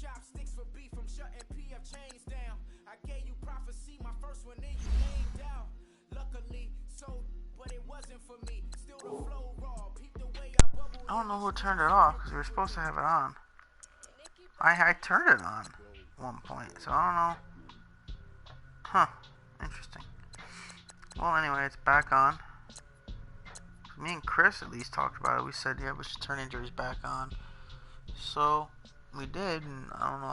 Chopsticks for beef, I'm shutting PF chains down. I I gave you prophecy, my first one in you named out. Luckily, so, but it wasn't for me. Still the flow raw. Peep the way I bubble. I don't know who turned it off because we were supposed to have it on. I turned it on at one point, so I don't know. Huh. Interesting. Well, anyway, it's back on. Me and Chris at least talked about it. We said, yeah, we should turn injuries back on. So we did, and I don't know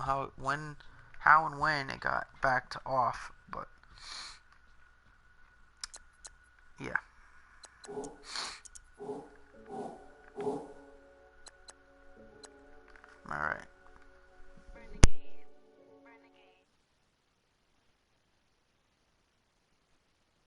how and when it got back to off, but yeah. All right.